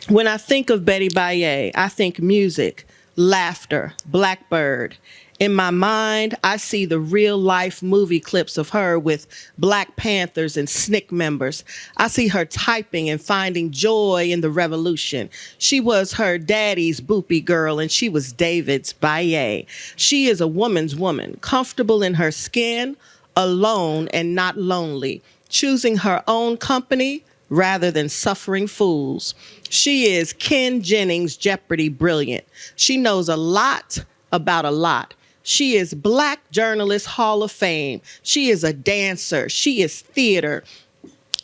When I think of Betty Baye, I think music, laughter, Blackbird. In my mind, I see the real life movie clips of her with Black Panthers and SNCC members. I see her typing and finding joy in the revolution. She was her daddy's boopy girl and she was David's Baye. She is a woman's woman, comfortable in her skin, alone and not lonely, choosing her own company rather than suffering fools. She is Ken Jennings Jeopardy brilliant. She knows a lot about a lot. She is Black Journalist Hall of Fame. She is a dancer. She is theater.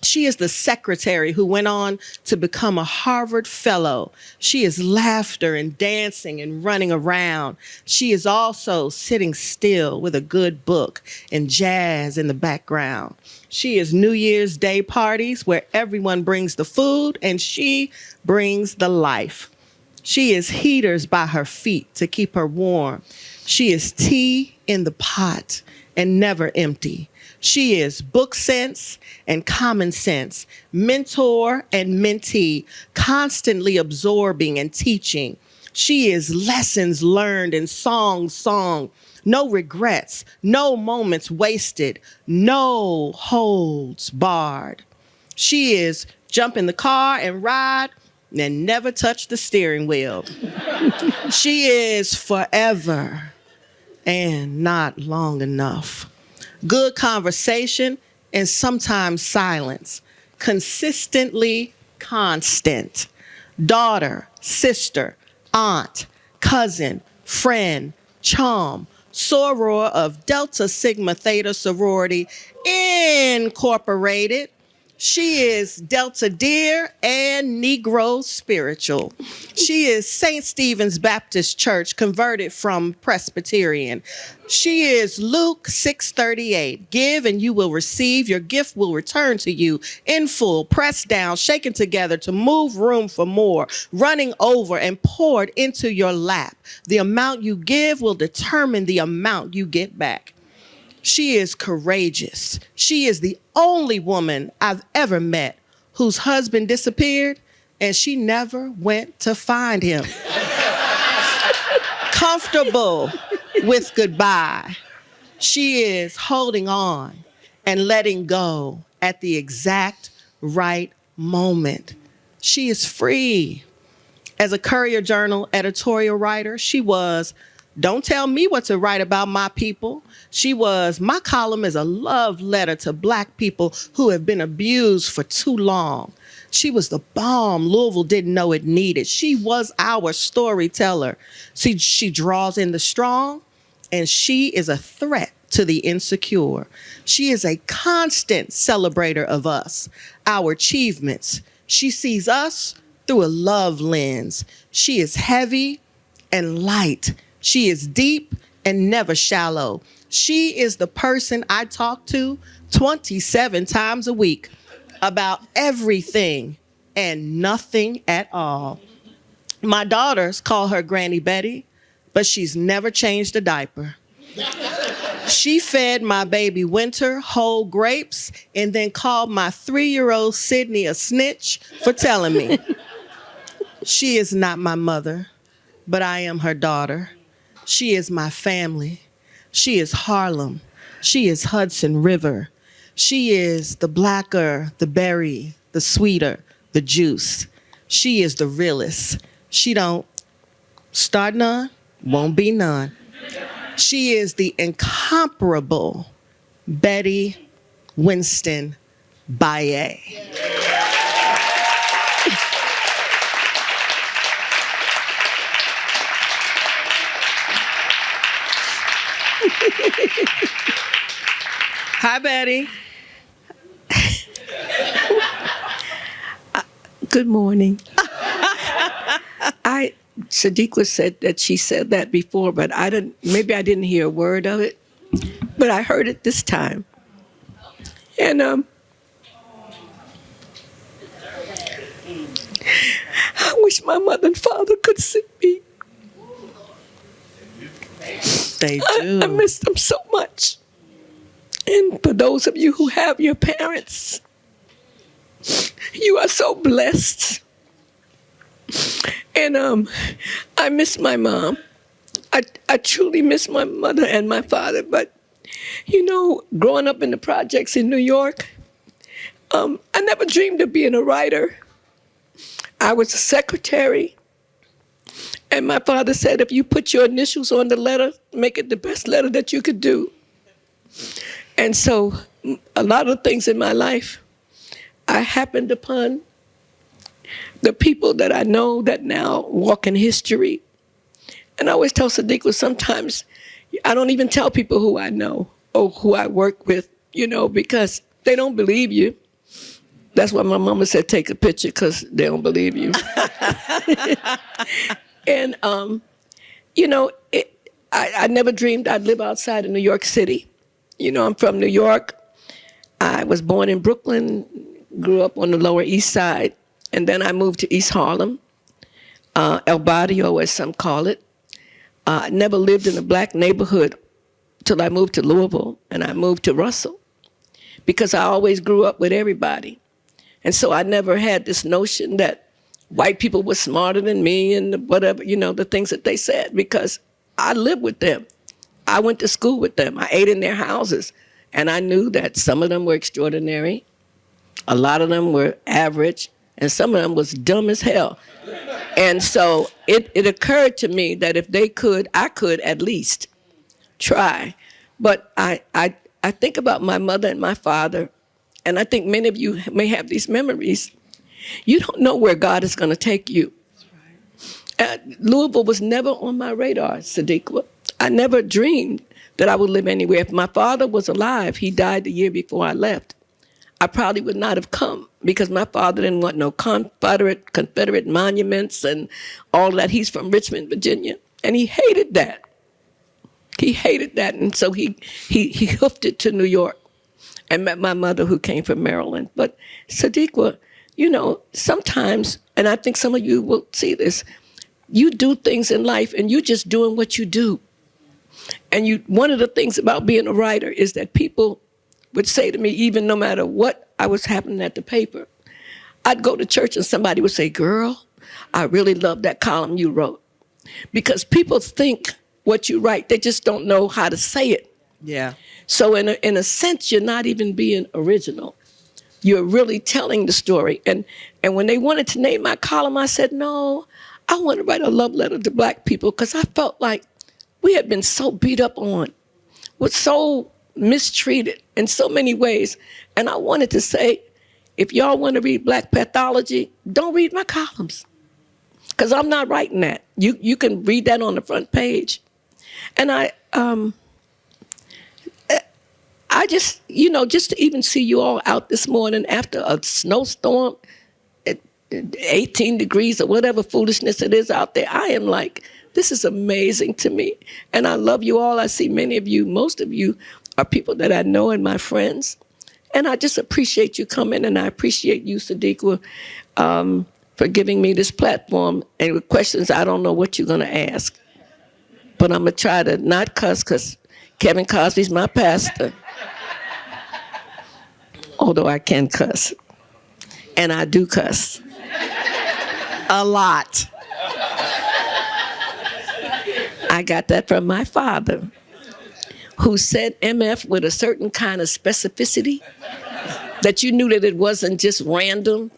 She is the secretary who went on to become a Harvard fellow. She is laughter and dancing and running around. She is also sitting still with a good book and jazz in the background. She is New Year's Day parties where everyone brings the food and she brings the life. She is heaters by her feet to keep her warm. She is tea in the pot and never empty. She is book sense and common sense, mentor and mentee, constantly absorbing and teaching. She is lessons learned and songs sung, no regrets, no moments wasted, no holds barred. She is jump in the car and ride and never touch the steering wheel. She is forever and not long enough. Good conversation and sometimes silence. Consistently constant. Daughter, sister, aunt, cousin, friend, chum, soror of Delta Sigma Theta Sorority Incorporated. She is Delta Deer and Negro spiritual. She is St. Stephen's Baptist Church, converted from Presbyterian. She is Luke 6:38. Give and you will receive. Your gift will return to you in full, pressed down, shaken together to move room for more, running over and poured into your lap. The amount you give will determine the amount you get back. She is courageous. She is the only woman I've ever met whose husband disappeared and she never went to find him. Comfortable with goodbye. She is holding on and letting go at the exact right moment. She is free. As a Courier Journal editorial writer, she was, don't tell me what to write about my people. She was, my column is a love letter to Black people who have been abused for too long. She was the bomb Louisville didn't know it needed. She was our storyteller. She draws in the strong, and she is a threat to the insecure. She is a constant celebrator of us, our achievements. She sees us through a love lens. She is heavy and light. She is deep and never shallow. She is the person I talk to 27 times a week about everything and nothing at all. My daughters call her Granny Betty, but she's never changed a diaper. She fed my baby Winter whole grapes and then called my 3-year-old Sydney a snitch for telling me. She is not my mother, but I am her daughter. She is my family. She is Harlem. She is Hudson River. She is the blacker, the berry, the sweeter, the juice. She is the realest. She don't start none, won't be none. She is the incomparable Betty Winston Baye. Hi, Betty. Good morning. Sadiqa said that she said that before, but maybe I didn't hear a word of it, but I heard it this time. And I wish my mother and father could see me. They do. I miss them so much. And for those of you who have your parents, you are so blessed. And I miss my mom. I truly miss my mother and my father. But, growing up in the projects in New York, I never dreamed of being a writer. I was a secretary. And my father said, if you put your initials on the letter, make it the best letter that you could do. And so a lot of things in my life, I happened upon the people that I know that now walk in history. And I always tell Sadiqa, sometimes I don't even tell people who I know or who I work with, because they don't believe you. That's why my mama said, take a picture, because they don't believe you. And, I never dreamed I'd live outside of New York City. I'm from New York. I was born in Brooklyn, grew up on the Lower East Side, and then I moved to East Harlem, El Barrio, as some call it. I never lived in a black neighborhood till I moved to Louisville, and I moved to Russell, because I always grew up with everybody. And so I never had this notion that white people were smarter than me and whatever, the things that they said, because I lived with them. I went to school with them. I ate in their houses. And I knew that some of them were extraordinary, a lot of them were average, and some of them was dumb as hell. And so it occurred to me that if they could, I could at least try. But I think about my mother and my father, and I think many of you may have these memories. You don't know where God is going to take you. Louisville was never on my radar, Sadiqa. I never dreamed that I would live anywhere. If my father was alive, he died the year before I left, I probably would not have come, because my father didn't want no Confederate monuments and all of that. He's from Richmond, Virginia, and he hated that. He hated that, and so he hoofed it to New York and met my mother, who came from Maryland. But Sadiqa, sometimes, and I think some of you will see this, you do things in life and you're just doing what you do. And one of the things about being a writer is that people would say to me, even no matter what I was happening at the paper, I'd go to church and somebody would say, girl, I really love that column you wrote. Because people think what you write, they just don't know how to say it. Yeah. So in a sense, you're not even being original. You're really telling the story. And when they wanted to name my column, I said, no, I want to write a love letter to black people, because I felt like we had been so beat up on, was so mistreated in so many ways. And I wanted to say, if y'all want to read black pathology, don't read my columns, because I'm not writing that. You can read that on the front page. And I just, just to even see you all out this morning after a snowstorm at 18 degrees or whatever foolishness it is out there, I am like, this is amazing to me. And I love you all. I see many of you, most of you are people that I know and my friends. And I just appreciate you coming, and I appreciate you, Sadiqa, for giving me this platform. And with questions, I don't know what you're going to ask. But I'm going to try to not cuss, because Kevin Cosby's my pastor. Although I can cuss. And I do cuss. A lot. I got that from my father, who said MF with a certain kind of specificity that you knew that it wasn't just random,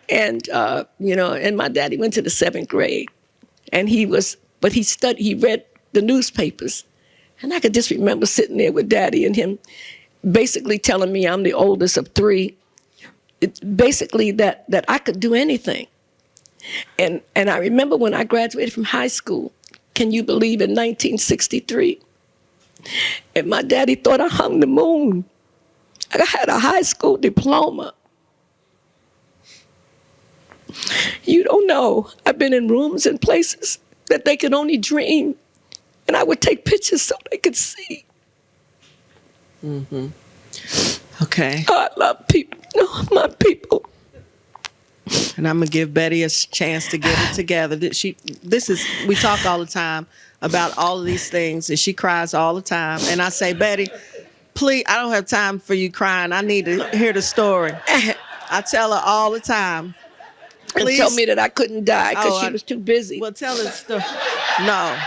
And, and my daddy went to the 7th grade, and he read the newspapers. And I could just remember sitting there with daddy and him basically telling me I'm the oldest of 3. Basically that I could do anything. And I remember when I graduated from high school, can you believe, in 1963, and my daddy thought I hung the moon. I had a high school diploma. You don't know. I've been in rooms and places that they could only dream. And I would take pictures so they could see. Mm-hmm. Okay. Oh, I love people. No, my people. And I'm gonna give Betty a chance to get it together. We talk all the time about all of these things, and she cries all the time. And I say, Betty, please, I don't have time for you crying. I need to hear the story. I tell her all the time. and Please. tell me that I couldn't die because she I- was too busy. Well, tell us the. No.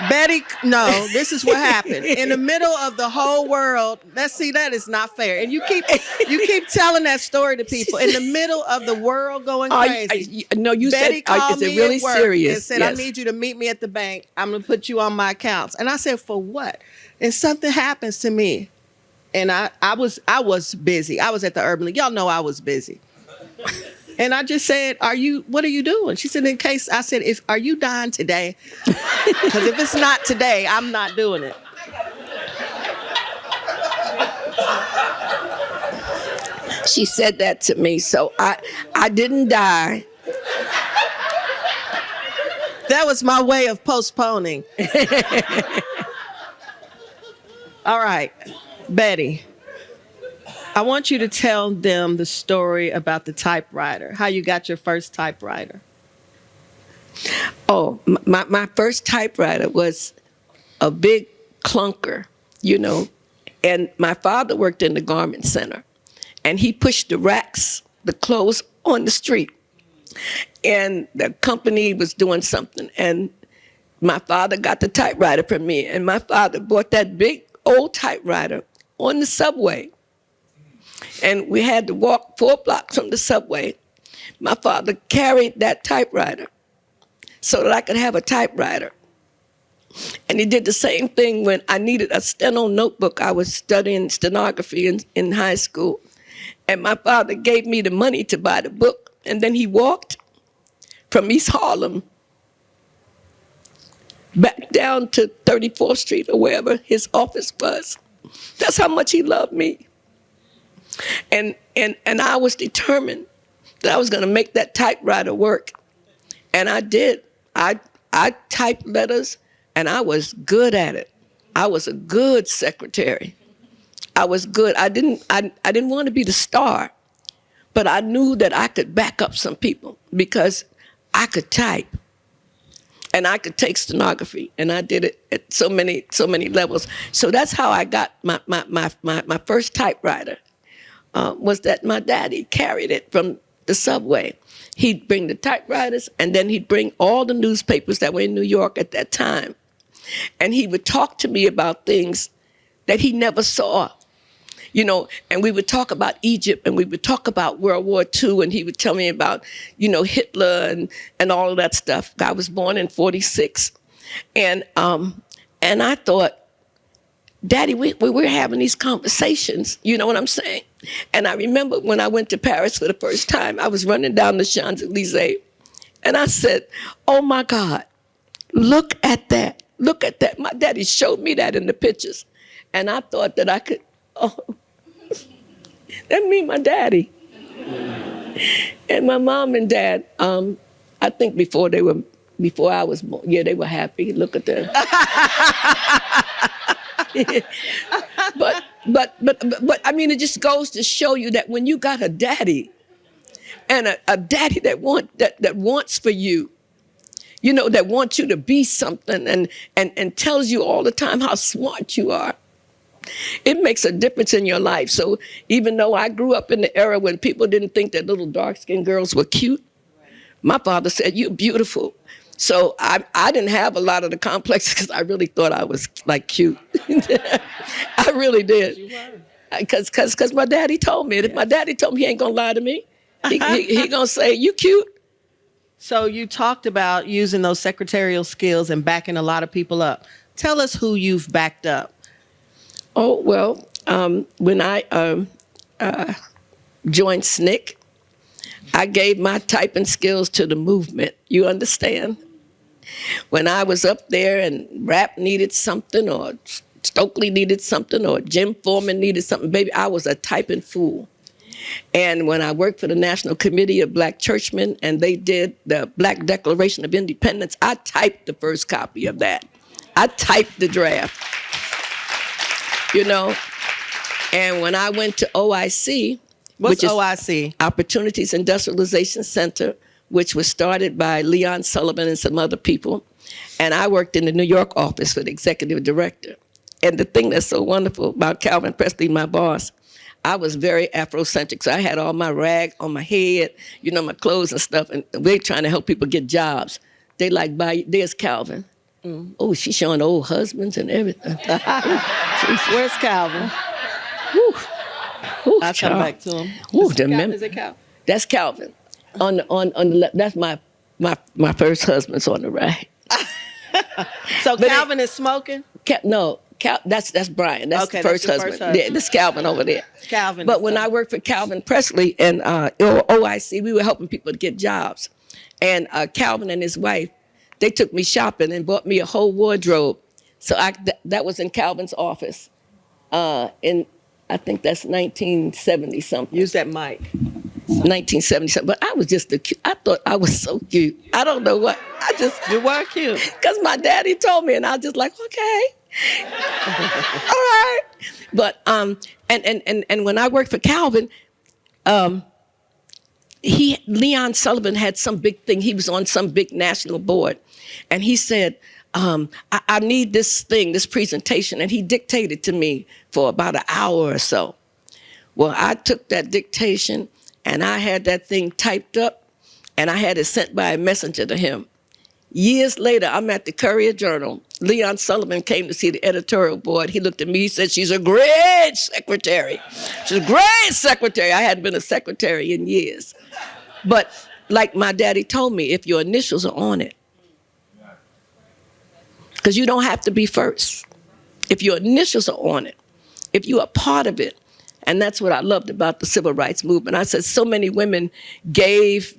Betty, no, this is what happened. In the middle of the whole world, that is not fair. And you keep telling that story to people. In the middle of the world going crazy. No, you Betty said, called is it me really at work serious? and said, Yes. I need you to meet me at the bank. I'm going to put you on my accounts. And I said, for what? And something happens to me. And I was busy. I was at the Urban League. Y'all know I was busy. And I just said, what are you doing? She said, in case, I said, are you dying today? Because if it's not today, I'm not doing it. She said that to me, so I didn't die. That was my way of postponing. All right, Betty, I want you to tell them the story about the typewriter, how you got your first typewriter. Oh, my first typewriter was a big clunker, and my father worked in the garment center, and he pushed the racks, the clothes on the street, and the company was doing something, and my father got the typewriter from me, and my father bought that big old typewriter on the subway, and we had to walk 4 blocks from the subway. My father carried that typewriter so that I could have a typewriter. And he did the same thing when I needed a steno notebook. I was studying stenography in high school. And my father gave me the money to buy the book. And then he walked from East Harlem back down to 34th Street or wherever his office was. That's how much he loved me. And I was determined that I was going to make that typewriter work. And I did. I typed letters, and I was good at it. I was a good secretary. I was good. I didn't want to be the star, but I knew that I could back up some people because I could type, and I could take stenography, and I did it at so many levels. So that's how I got my first typewriter. Was that my daddy carried it from the subway. He'd bring the typewriters, and then he'd bring all the newspapers that were in New York at that time. And he would talk to me about things that he never saw, and we would talk about Egypt, and we would talk about World War II, and he would tell me about, Hitler and all of that stuff. I was born in 46. And I thought, Daddy, we're having these conversations, you know what I'm saying? And I remember when I went to Paris for the first time, I was running down the Champs-Élysées, and I said, oh my God, look at that. Look at that. My daddy showed me that in the pictures. And I thought that I could, that mean my daddy. And my mom and dad, I think before I was born, they were happy. Look at them. But I mean, it just goes to show you that when you got a daddy, and a daddy that wants for you, that wants you to be something and tells you all the time how smart you are, it makes a difference in your life. So even though I grew up in the era when people didn't think that little dark-skinned girls were cute, my father said, you're beautiful. So I didn't have a lot of the complexes because I really thought I was like cute. I really did. Because my daddy told me. If my daddy told me, he ain't gonna lie to me. He gonna say, you cute. So you talked about using those secretarial skills and backing a lot of people up. Tell us who you've backed up. Oh, well, when I joined SNCC, I gave my typing skills to the movement. You understand? When I was up there and rap needed something, or Stokely needed something, or Jim Foreman needed something, baby, I was a typing fool. And when I worked for the National Committee of Black Churchmen and they did the Black Declaration of Independence, I typed the first copy of that. I typed the draft. And when I went to OIC, What's OIC? Opportunities Industrialization Center, which was started by Leon Sullivan and some other people. And I worked in the New York office for the executive director. And the thing that's so wonderful about Calvin Presley, my boss, I was very Afrocentric. So I had all my rag on my head, my clothes and stuff. And we're trying to help people get jobs. They like, there's Calvin. Oh, she's showing old husbands and everything. Where's Calvin? Whew. Whew, I'll come back to him. Is it Calvin? That's Calvin. On the left, that's my first husband's on the right. So Calvin is smoking? No, that's Brian. That's okay, the first that's husband. Yeah, that's Calvin over there. Calvin. But when I worked for Calvin Presley and OIC, we were helping people to get jobs. And Calvin and his wife, they took me shopping and bought me a whole wardrobe. So that was in Calvin's office. I think that's 1970 something. Use that mic. 1970 something. But I was just I thought I was so cute. I don't know what. You were cute. Because my daddy told me, and I was just like, okay. All right. But and when I worked for Calvin, Leon Sullivan had some big thing. He was on some big national board, and he said, I need this presentation, and he dictated to me for about an hour or so. Well, I took that dictation, and I had that thing typed up, and I had it sent by a messenger to him. Years later, I'm at the Courier Journal. Leon Sullivan came to see the editorial board. He looked at me, he said, she's a great secretary. She's a great secretary. I hadn't been a secretary in years. But like my daddy told me, if your initials are on it, because you don't have to be first. If your initials are on it, if you are part of it, and that's what I loved about the civil rights movement. I said so many women gave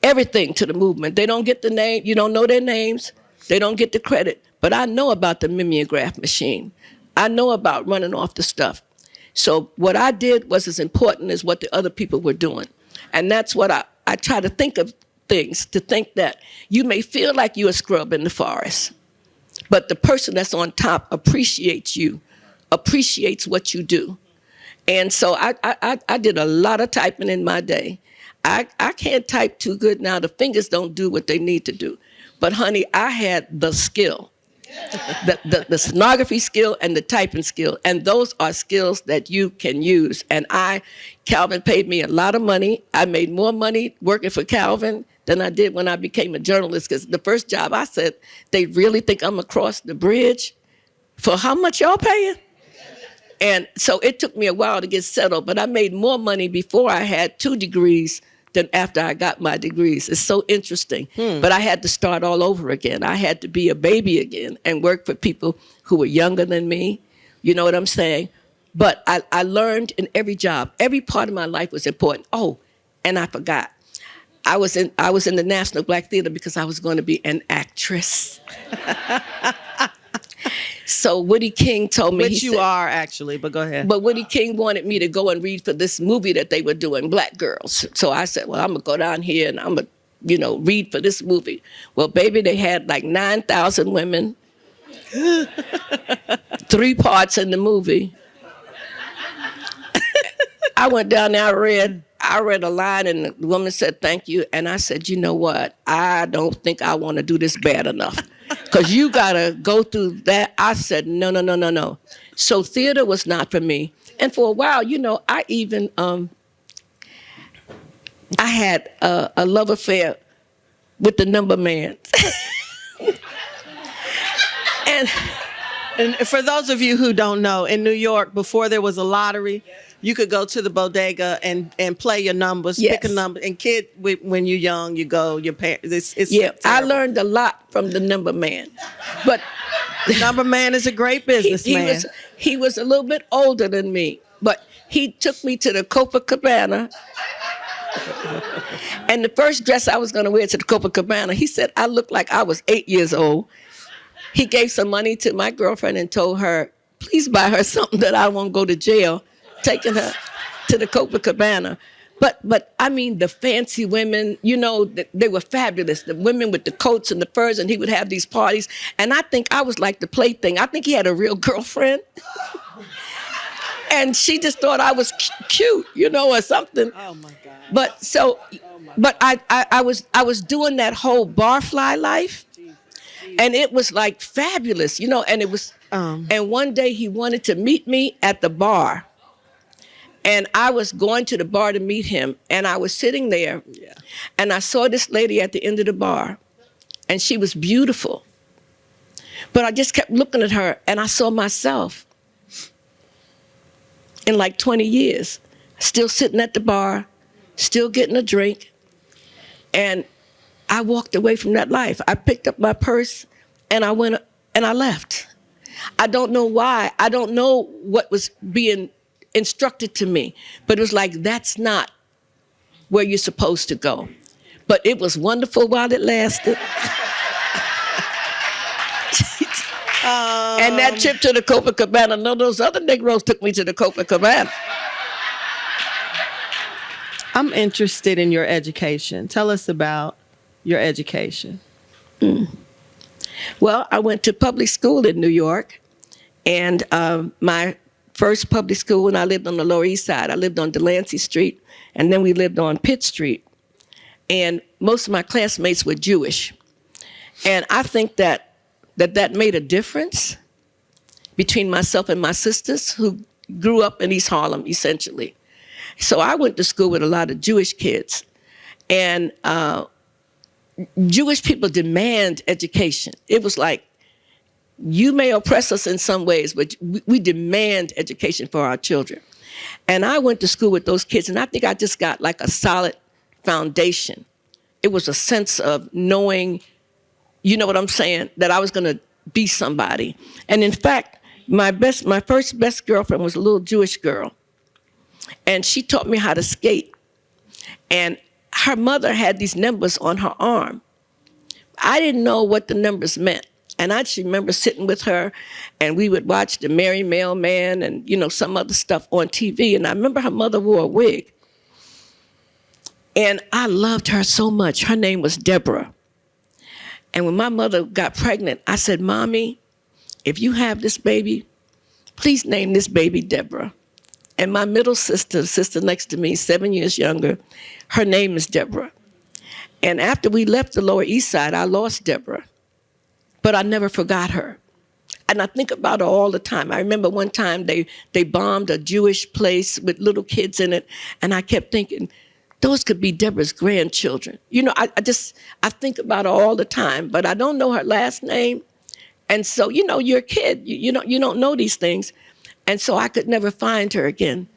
everything to the movement. They don't get the name, you don't know their names, they don't get the credit. But I know about the mimeograph machine. I know about running off the stuff. So what I did was as important as what the other people were doing. And that's what I try to think of things, to think that you may feel like you're a scrub in the forest, but the person that's on top appreciates you, appreciates what you do. And so I did a lot of typing in my day. I can't type too good now. The fingers don't do what they need to do. But honey, I had the skill, the stenography skill and the typing skill. And those are skills that you can use. And Calvin paid me a lot of money. I made more money working for Calvin than I did when I became a journalist. Because the first job I said, they really think I'm across the bridge? For how much y'all paying? And so it took me a while to get settled, but I made more money before I had 2 degrees than after I got my degrees. It's so interesting. But I had to start all over again. I had to be a baby again and work for people who were younger than me. You know what I'm saying? But I learned in every job. Every part of my life was important. Oh, and I forgot. I was in the National Black Theater because I was going to be an actress. So Woody King told me... Which you are, actually, but go ahead. But Woody King wanted me to go and read for this movie that they were doing, Black Girls. So I said, well, I'm going to go down here and I'm going to, read for this movie. Well, baby, they had like 9,000 women, 3 parts in the movie. I went down there, I read a line, and the woman said, thank you. And I said, you know what? I don't think I want to do this bad enough. Because you got to go through that. I said, no. So theater was not for me. And for a while, I even, I had a love affair with the number man. And for those of you who don't know, in New York, before there was a lottery, you could go to the bodega and play your numbers, pick a number. And when you're young, you go, your parents. I learned a lot from the number man. But the number man is a great businessman. He was a little bit older than me, but he took me to the Copacabana. And the first dress I was going to wear to the Copacabana, he said I looked like I was 8 years old. He gave some money to my girlfriend and told her, please buy her something that I won't go to jail, taking her to the Copacabana. But I mean, the fancy women, they were fabulous. The women with the coats and the furs, and he would have these parties. And I think I was like the plaything. I think he had a real girlfriend. And she just thought I was cute, or something. Oh my God. But I was doing that whole barfly life. And it was like fabulous, and it was, and one day he wanted to meet me at the bar. And I was going to the bar to meet him, and I was sitting there, Yeah. and I saw this lady at the end of the bar, and she was beautiful. But I just kept looking at her, and I saw myself in like 20 years, still sitting at the bar, still getting a drink. And I walked away from that life. I picked up my purse, and I went and I left. I don't know why. I don't know what was being instructed to me, but it was like, that's not where you're supposed to go. But it was wonderful while it lasted. And that trip to the Copacabana, no, those other Negroes took me to the Copacabana. I'm interested in your education. Tell us about your education. Well, I went to public school in New York, and my first public school, when I lived on the Lower East Side, I lived on Delancey Street, and then we lived on Pitt Street. And most of my classmates were Jewish. And I think that made a difference between myself and my sisters, who grew up in East Harlem, essentially. So I went to school with a lot of Jewish kids. And Jewish people demand education. It was like, you may oppress us in some ways, but we demand education for our children. And I went to school with those kids, and I think I just got like a solid foundation. It was a sense of knowing, you know what I'm saying, that I was going to be somebody. And in fact, my first best girlfriend was a little Jewish girl, and she taught me how to skate. And her mother had these numbers on her arm. I didn't know what the numbers meant. And I just remember sitting with her, and we would watch the Merry Mailman and, you know, some other stuff on TV. And I remember her mother wore a wig. And I loved her so much. Her name was Deborah. And when my mother got pregnant, I said, Mommy, if you have this baby, please name this baby Deborah. And my middle sister, the sister next to me, 7 years younger, her name is Deborah. And after we left the Lower East Side, I lost Deborah. But I never forgot her. And I think about her all the time. I remember one time they bombed a Jewish place with little kids in it, and I kept thinking, those could be Deborah's grandchildren. You know, I think about her all the time, but I don't know her last name. And so, you know, you're a kid. You don't know these things. And so I could never find her again.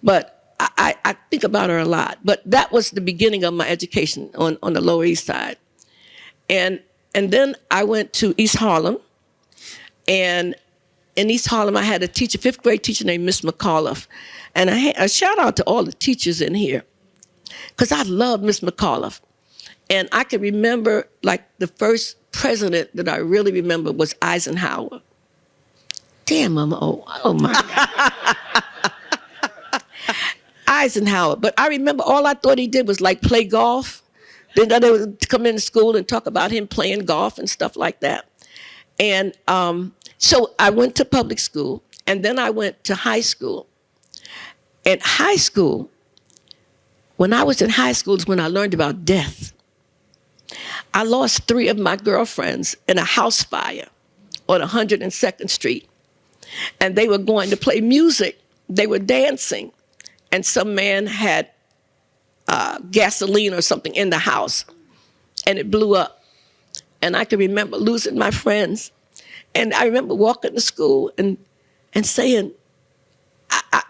But I think about her a lot. But that was the beginning of my education on the Lower East Side. And then I went to East Harlem. And in East Harlem, I had a teacher, fifth grade teacher named Miss McAuliffe. And a shout out to all the teachers in here, because I loved Miss McAuliffe. And I can remember, like, the first president that I really remember was Eisenhower. Damn, I'm old. Oh, my God. Eisenhower. But I remember all I thought he did was, like, play golf. Then they would come into school and talk about him playing golf and stuff like that. And so I went to public school, and then I went to high school. At high school, when I was in high school is when I learned about death. I lost 3 of my girlfriends in a house fire on 102nd Street. And they were going to play music. They were dancing. And some man had gasoline or something in the house, and it blew up. And I can remember losing my friends. And I remember walking to school and saying,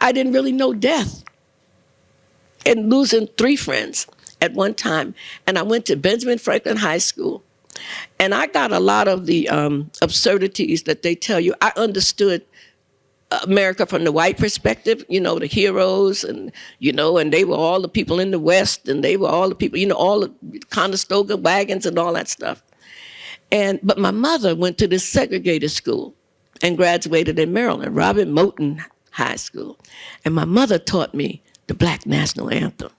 I didn't really know death. And losing 3 friends at one time. And I went to Benjamin Franklin High School. And I got a lot of the absurdities that they tell you. I understood America from the white perspective, you know, the heroes, and, you know, and they were all the people in the West, and they were all the people, you know, all the Conestoga wagons and all that stuff. But my mother went to this segregated school and graduated in Maryland, Robert Moton High School. And my mother taught me the Black National Anthem.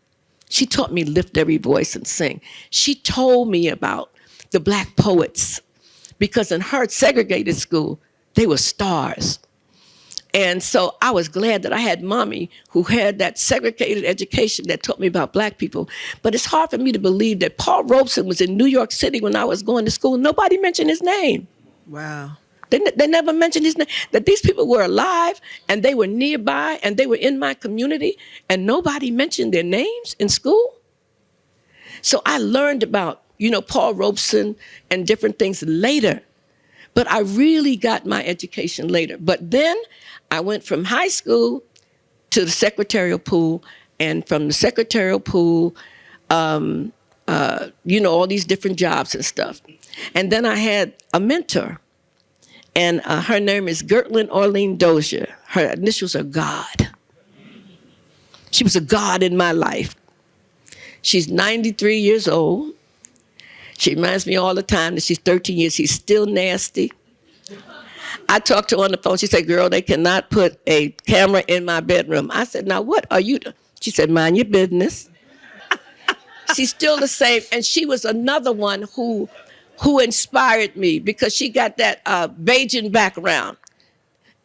She taught me lift every voice and sing. She told me about the Black poets, because in her segregated school, they were stars. And so I was glad that I had Mommy, who had that segregated education that taught me about Black people. But it's hard for me to believe that Paul Robeson was in New York City when I was going to school. Nobody mentioned his name. Wow. They never mentioned his name, that these people were alive and they were nearby and they were in my community and nobody mentioned their names in school. So I learned about, Paul Robeson and different things later. But I really got my education later. But then I went from high school to the secretarial pool, and from the secretarial pool, all these different jobs and stuff. And then I had a mentor, and her name is Gertlin Orlean Dozier. Her initials are God. She was a God in my life. She's 93 years old. She reminds me all the time that she's 13 years. She's still nasty. I talked to her on the phone. She said, girl, they cannot put a camera in my bedroom. I said, now what are you doing? She said, mind your business. She's still the same. And she was another one who inspired me because she got that Bajan background.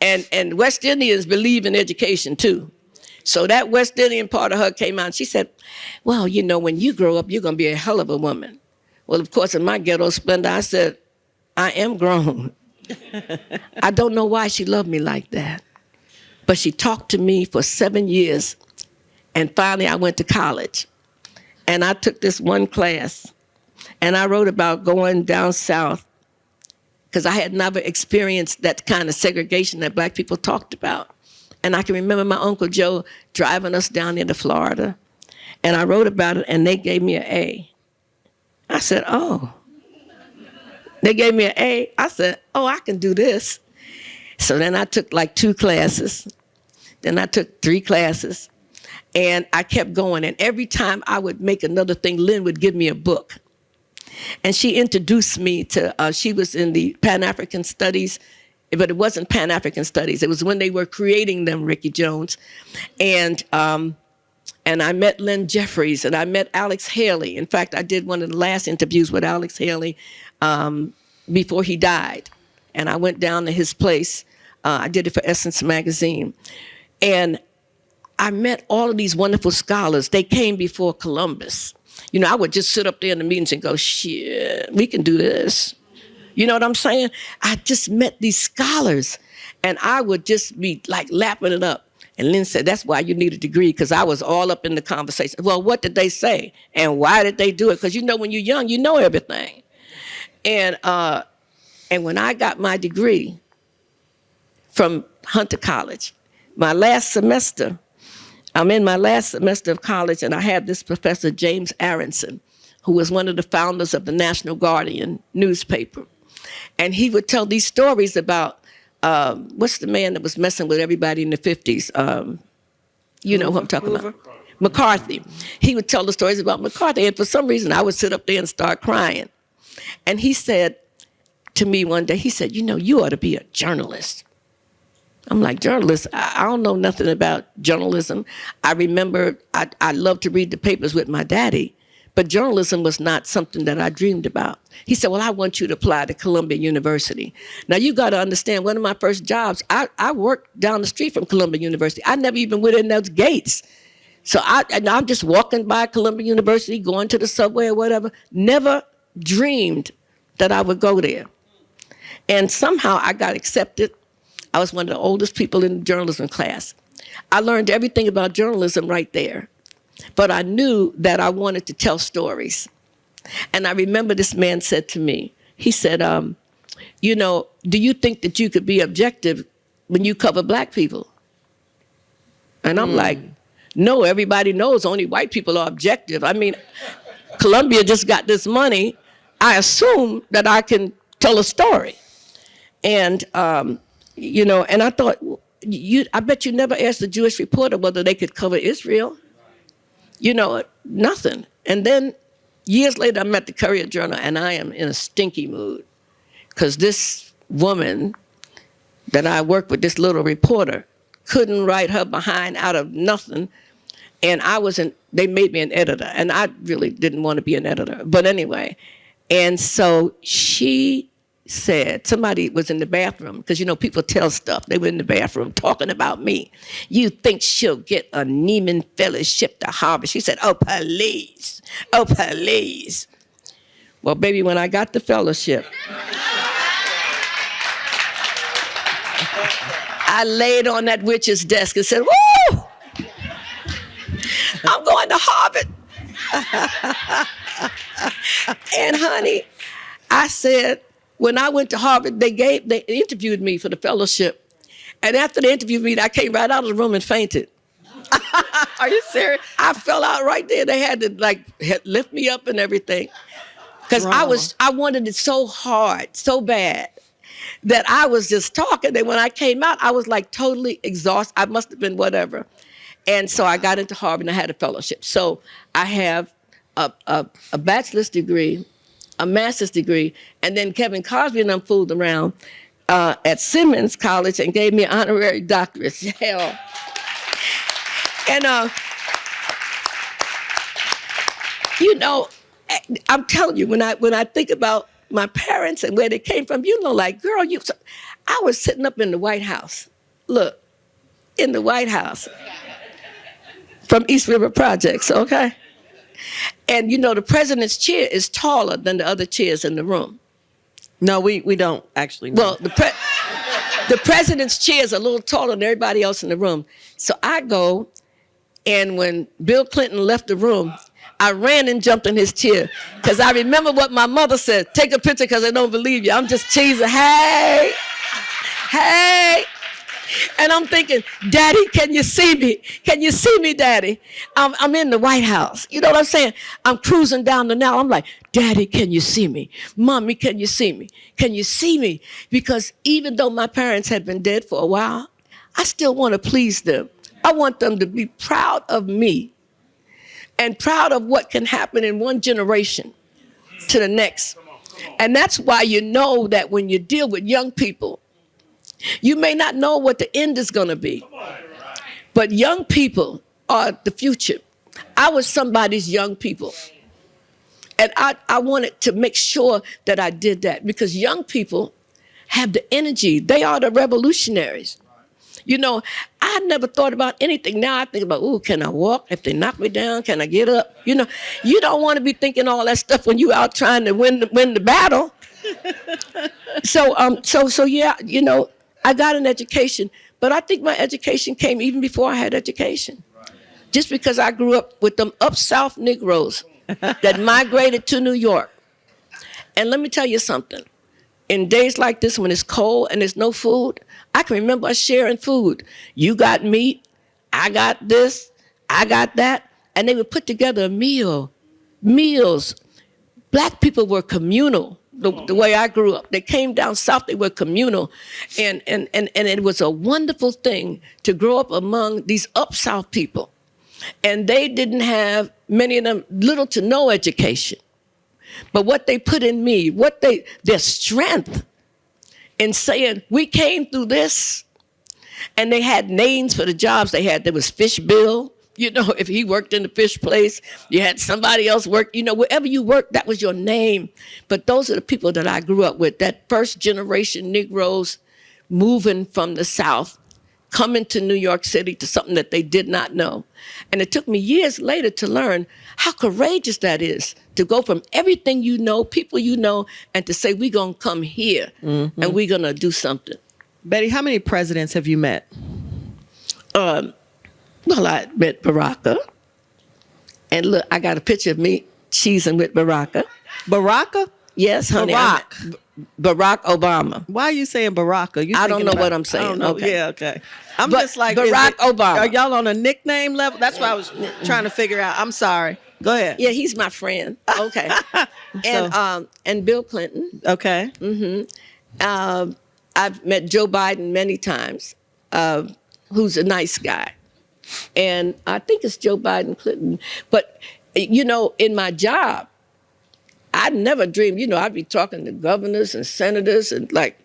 And West Indians believe in education too. So that West Indian part of her came out and she said, well, when you grow up, you're going to be a hell of a woman. Well, of course, in my ghetto splendor, I said, I am grown. I don't know why she loved me like that. But she talked to me for 7 years. And finally, I went to college. And I took this one class. And I wrote about going down south because I had never experienced that kind of segregation that black people talked about. And I can remember my Uncle Joe driving us down into Florida. And I wrote about it, and they gave me an A. I said, oh. They gave me an A. I said, oh, I can do this. So then I took like 2 classes. Then I took 3 classes. And I kept going. And every time I would make another thing, Lynn would give me a book. And she introduced me to, she was in the Pan-African Studies, but it wasn't Pan-African Studies. It was when they were creating them, Ricky Jones. And I met Lynn Jeffries, and I met Alex Haley. In fact, I did one of the last interviews with Alex Haley before he died. And I went down to his place. I did it for Essence Magazine. And I met all of these wonderful scholars. They came before Columbus. I would just sit up there in the meetings and go, shit, we can do this. You know what I'm saying? I just met these scholars, and I would just be like lapping it up. And Lynn said, that's why you need a degree, because I was all up in the conversation. Well, what did they say? And why did they do it? Because when you're young, you know everything. And when I got my degree from Hunter College, my last semester, I'm in my last semester of college, and I had this professor, James Aronson, who was one of the founders of the National Guardian newspaper. And he would tell these stories about, what's the man that was messing with everybody in the 50s? You know who I'm talking about. McCarthy. He would tell the stories about McCarthy. And for some reason, I would sit up there and start crying. And he said to me one day, he said, you ought to be a journalist. I'm like, journalist? I don't know nothing about journalism. I remember I loved to read the papers with my daddy, but journalism was not something that I dreamed about. He said, well, I want you to apply to Columbia University. Now, you got to understand, one of my first jobs, I worked down the street from Columbia University. I never even went in those gates. So I'm just walking by Columbia University, going to the subway or whatever, never dreamed that I would go there. And somehow I got accepted. I was one of the oldest people in the journalism class. I learned everything about journalism right there. But I knew that I wanted to tell stories. And I remember this man said to me, he said, do you think that you could be objective when you cover black people? And I'm like, no, everybody knows only white people are objective. I mean, Columbia just got this money. I assume that I can tell a story. And, and I thought, I bet you never asked the Jewish reporter whether they could cover Israel. Nothing. And then years later, I'm at the Courier Journal, and I am in a stinky mood because this woman that I worked with, this little reporter, couldn't write her behind out of nothing. And they made me an editor, and I really didn't want to be an editor. But anyway, and so she said, somebody was in the bathroom, because people tell stuff. They were in the bathroom talking about me. You think she'll get a Neiman Fellowship to Harvard? She said, oh, please. Oh, please. Well, baby, when I got the fellowship, I laid on that witch's desk and said, woo, I'm going to Harvard. And honey, I said, when I went to Harvard, they interviewed me for the fellowship. And after they interviewed me, I came right out of the room and fainted. Are you serious? I fell out right there. They had to lift me up and everything. Because I wanted it so hard, so bad, that I was just talking. And when I came out, I was like totally exhausted. I must have been whatever. And so I got into Harvard and I had a fellowship. So I have a bachelor's degree, a master's degree, and then Kevin Cosby and I fooled around at Simmons College and gave me an honorary doctorate. Hell. And, you know, I'm telling you, when I think about my parents and where they came from, you know, like, girl, I was sitting up in the White House. Look, in the White House from East River Projects, okay? And, you know, the president's chair is taller than the other chairs in the room. No, we don't actually know. Well, the president's chair is a little taller than everybody else in the room. So I go, and when Bill Clinton left the room, I ran and jumped in his chair because I remember what my mother said, take a picture because I don't believe you. I'm just cheesing, hey. And I'm thinking, Daddy, can you see me? Can you see me, Daddy? I'm in the White House. You know what I'm saying? I'm cruising down the Nile. I'm like, Daddy, can you see me? Mommy, can you see me? Can you see me? Because even though my parents had been dead for a while, I still want to please them. I want them to be proud of me and proud of what can happen in one generation to the next. And that's why you know that when you deal with young people, you may not know what the end is going to be, but young people are the future. I was somebody's young people. And I wanted to make sure that I did that because young people have the energy. They are the revolutionaries. You know, I never thought about anything. Now I think about, ooh, can I walk? If they knock me down, can I get up? You know, you don't want to be thinking all that stuff when you out trying to win the battle. So yeah, you know, I got an education, but I think my education came even before I had education. Just because I grew up with them up South Negroes that migrated to New York. And let me tell you something. In days like this, when it's cold and there's no food, I can remember us sharing food. You got meat, I got this, I got that. And they would put together a meals. Black people were communal, the way I grew up. They came down south, they were communal. And it was a wonderful thing to grow up among these up south people. And they didn't have, many of them, little to no education. But what they put in me, their strength in saying, we came through this, and they had names for the jobs they had. There was Fish Bill, you know, if he worked in the fish place, you had somebody else work, you know, wherever you worked, that was your name. But those are the people that I grew up with, that first generation Negroes moving from the South, coming to New York City to something that they did not know. And it took me years later to learn how courageous that is, to go from everything you know, people you know, and to say, we're going to come here and we're going to do something. Betty, how many presidents have you met? Well, I met Baraka. And look, I got a picture of me cheesing with Baraka. Baraka? Yes, honey. Barack Obama. Why are you saying Baraka? I don't know what I'm saying. I don't know. Okay. Yeah, okay. I'm just like, Barack Obama. Are y'all on a nickname level? That's what I was trying to figure out. I'm sorry. Go ahead. Yeah, he's my friend. Okay. And Bill Clinton. Okay. I've met Joe Biden many times, who's a nice guy. And I think it's Joe Biden Clinton. But, you know, in my job, I never dreamed, you know, I'd be talking to governors and senators and like,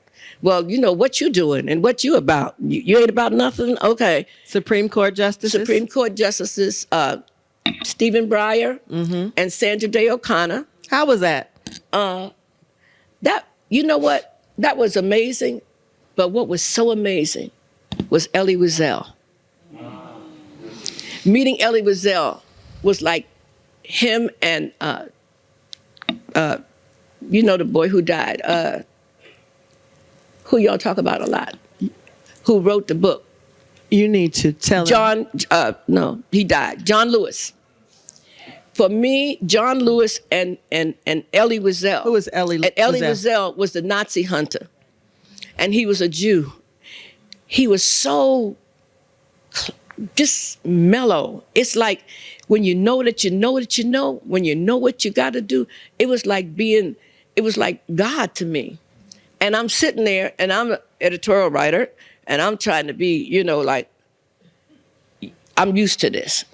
well, you know, what you doing and what you about? You ain't about nothing? Okay. Supreme Court justices? Supreme Court justices, Stephen Breyer and Sandra Day O'Connor. How was that? That, you know what? That was amazing. But what was so amazing was Elie Wiesel. Meeting Elie Wiesel was like him and, you know, the boy who died, who y'all talk about a lot. who wrote the book. You need to tell him. No, he died. John Lewis. For me, John Lewis and Elie Wiesel. Who is Elie And Elie Wiesel? Wiesel was the Nazi hunter, and he was a Jew. He was so just mellow. It's like when you know that you know that you know, when you know what you got to do, it was like God to me. And I'm sitting there, and I'm an editorial writer, and I'm trying to be, like, I'm used to this.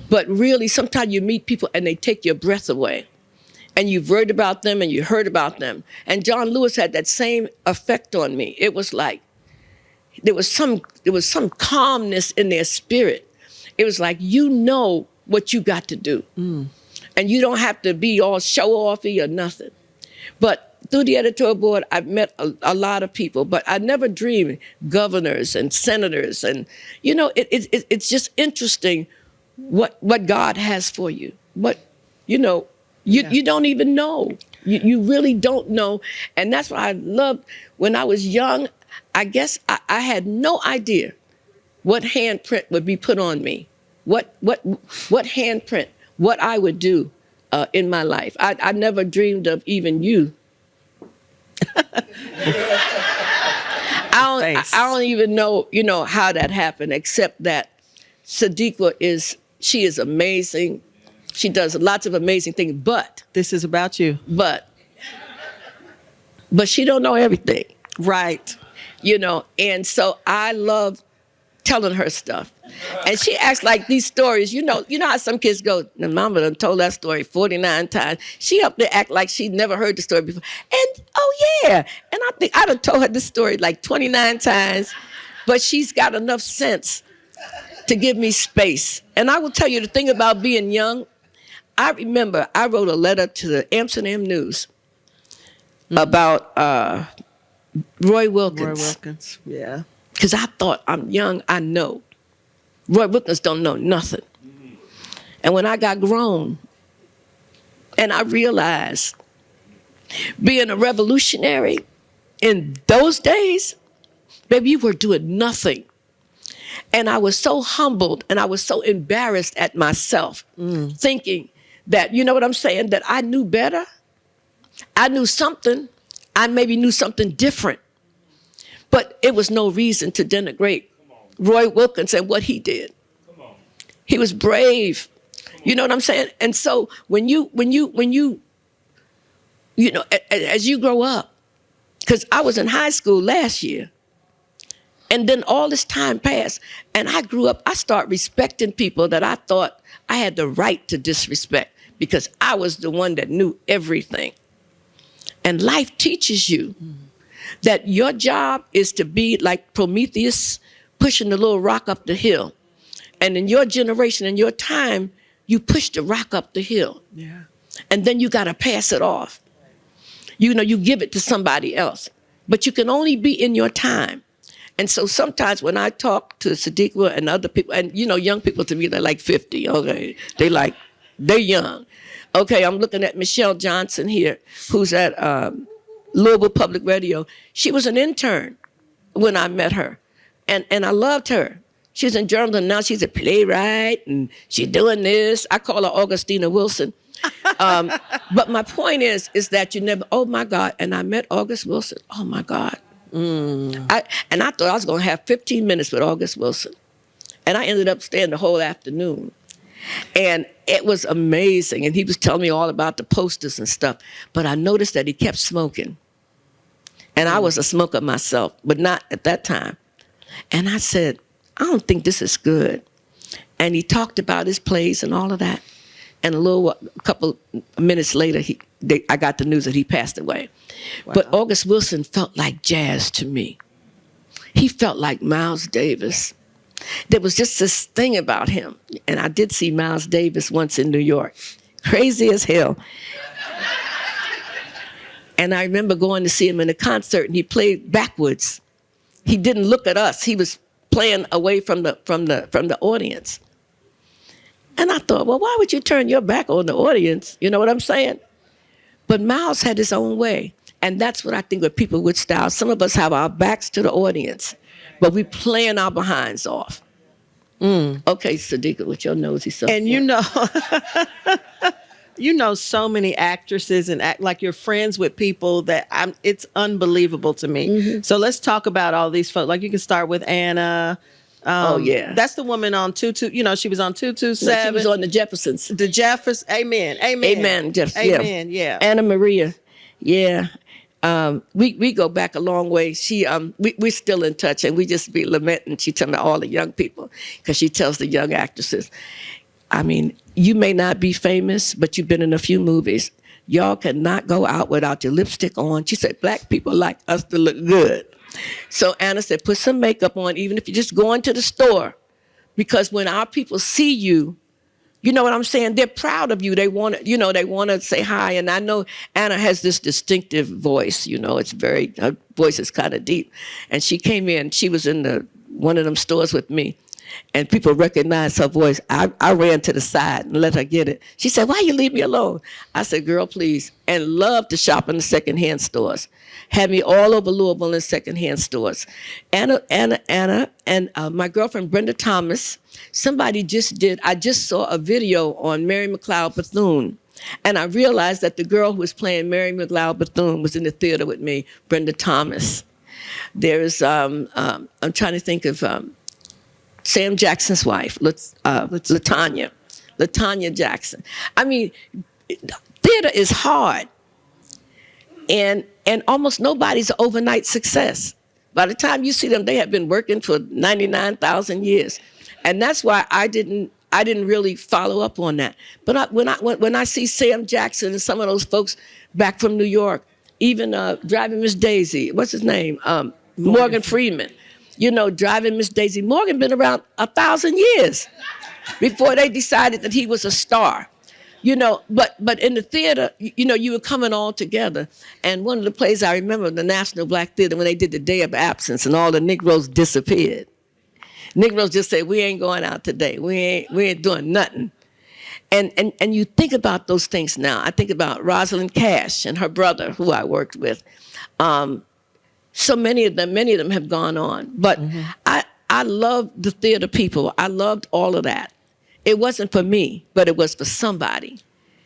But really, sometimes you meet people and they take your breath away. And you've read about them and you heard about them. And John Lewis had that same effect on me. It was like, there was some calmness in their spirit. It was like, what you got to do. And you don't have to be all show-offy or nothing. But through the editorial board, I've met a lot of people, but I never dreamed governors and senators. And, it's just interesting what God has for you. You don't even know. You really don't know. And that's why I loved when I was young. I guess I had no idea what handprint would be put on me, what handprint, what I would do in my life. I never dreamed of even you. I don't even know, how that happened, except that Sadiqa is amazing. She does lots of amazing things, but This is about you. but she don't know everything, Right. and so I love telling her stuff. And she acts like these stories, you know how some kids go, mama done told that story 49 times. She up there act like she never heard the story before. And, oh yeah. And I think I done told her this story like 29 times, but she's got enough sense to give me space. And I will tell you the thing about being young. I remember I wrote a letter to the Amsterdam News about Roy Wilkins. Roy Wilkins. Yeah. Because I thought, I'm young, I know. Roy Wilkins don't know nothing. And when I got grown, and I realized being a revolutionary in those days, baby, you were doing nothing. And I was so humbled and I was so embarrassed at myself, thinking that, you know what I'm saying, that I knew better. I knew something. I maybe knew something different. But it was no reason to denigrate Roy Wilkins and what he did. He was brave. You know what I'm saying? And so when you as you grow up, because I was in high school last year, and then all this time passed, and I grew up, I started respecting people that I thought I had the right to disrespect because I was the one that knew everything. And life teaches you that your job is to be like Prometheus pushing the little rock up the hill. And in your generation, in your time, you push the rock up the hill. Yeah. And then you got to pass it off. You give it to somebody else. But you can only be in your time. And so sometimes when I talk to Sadiqa and other people, and young people to me, they're like 50, okay? They're young. Okay, I'm looking at Michelle Johnson here, who's at Louisville Public Radio. She was an intern when I met her, and I loved her. She's in journalism now. She's a playwright, and she's doing this. I call her Augustina Wilson. But my point is that you never. Oh my God! And I met August Wilson. Oh my God! I thought I was going to have 15 minutes with August Wilson, and I ended up staying the whole afternoon. And it was amazing. And he was telling me all about the posters and stuff. But I noticed that he kept smoking. And I was a smoker myself, but not at that time. And I said, I don't think this is good. And he talked about his plays and all of that. And a couple minutes later, I got the news that he passed away. Wow. But August Wilson felt like jazz to me. He felt like Miles Davis. There was just this thing about him. And I did see Miles Davis once in New York. Crazy as hell. And I remember going to see him in a concert, and he played backwards. He didn't look at us. He was playing away from the audience. And I thought, well, why would you turn your back on the audience? You know what I'm saying? But Miles had his own way. And that's what I think with people with style. Some of us have our backs to the audience, but we playing our behinds off. Okay, Sadiqa, with your nosy self. And so many actresses and act like you're friends with people that it's unbelievable to me. So let's talk about all these folks. Like you can start with Anna. Oh yeah, That's the woman on 22. She was on 227. she was on the Jeffersons. The Jeffersons. Amen. Amen. Amen. Amen. Yeah. Anna Maria. Yeah. We go back a long way. We're still in touch, and we just be lamenting. She telling all the young people, because she tells the young actresses, I mean, you may not be famous, but you've been in a few movies. Y'all cannot go out without your lipstick on. She said, black people like us to look good. So Anna said, put some makeup on, even if you're just going to the store, because when our people see you, you know what I'm saying? They're proud of you. They want to, they want to say hi. And I know Anna has this distinctive voice. Her voice is kind of deep. And she came in. She was in one of them stores with me, and people recognized her voice. I ran to the side and let her get it. She said, "Why you leave me alone?" I said, "Girl, please." And love to shop in the secondhand stores. Had me all over Louisville in secondhand stores. Anna, and my girlfriend Brenda Thomas. I just saw a video on Mary McLeod Bethune, and I realized that the girl who was playing Mary McLeod Bethune was in the theater with me, Brenda Thomas. There's, I'm trying to think of Sam Jackson's wife, LaTanya Jackson. I mean, theater is hard, and almost nobody's an overnight success. By the time you see them, they have been working for 99,000 years. And that's why I didn't really follow up on that. But when I see Sam Jackson and some of those folks back from New York, even Driving Miss Daisy, what's his name? Morgan Freeman. Driving Miss Daisy. Morgan been around 1,000 years before they decided that he was a star. But in the theater, you were coming all together. And one of the plays I remember, the National Black Theater, when they did the Day of Absence and all the Negroes disappeared. Negroes just say, we ain't going out today. We ain't doing nothing. And you think about those things now. I think about Rosalind Cash and her brother, who I worked with. So many of them have gone on. But I loved the theater people. I loved all of that. It wasn't for me, but it was for somebody.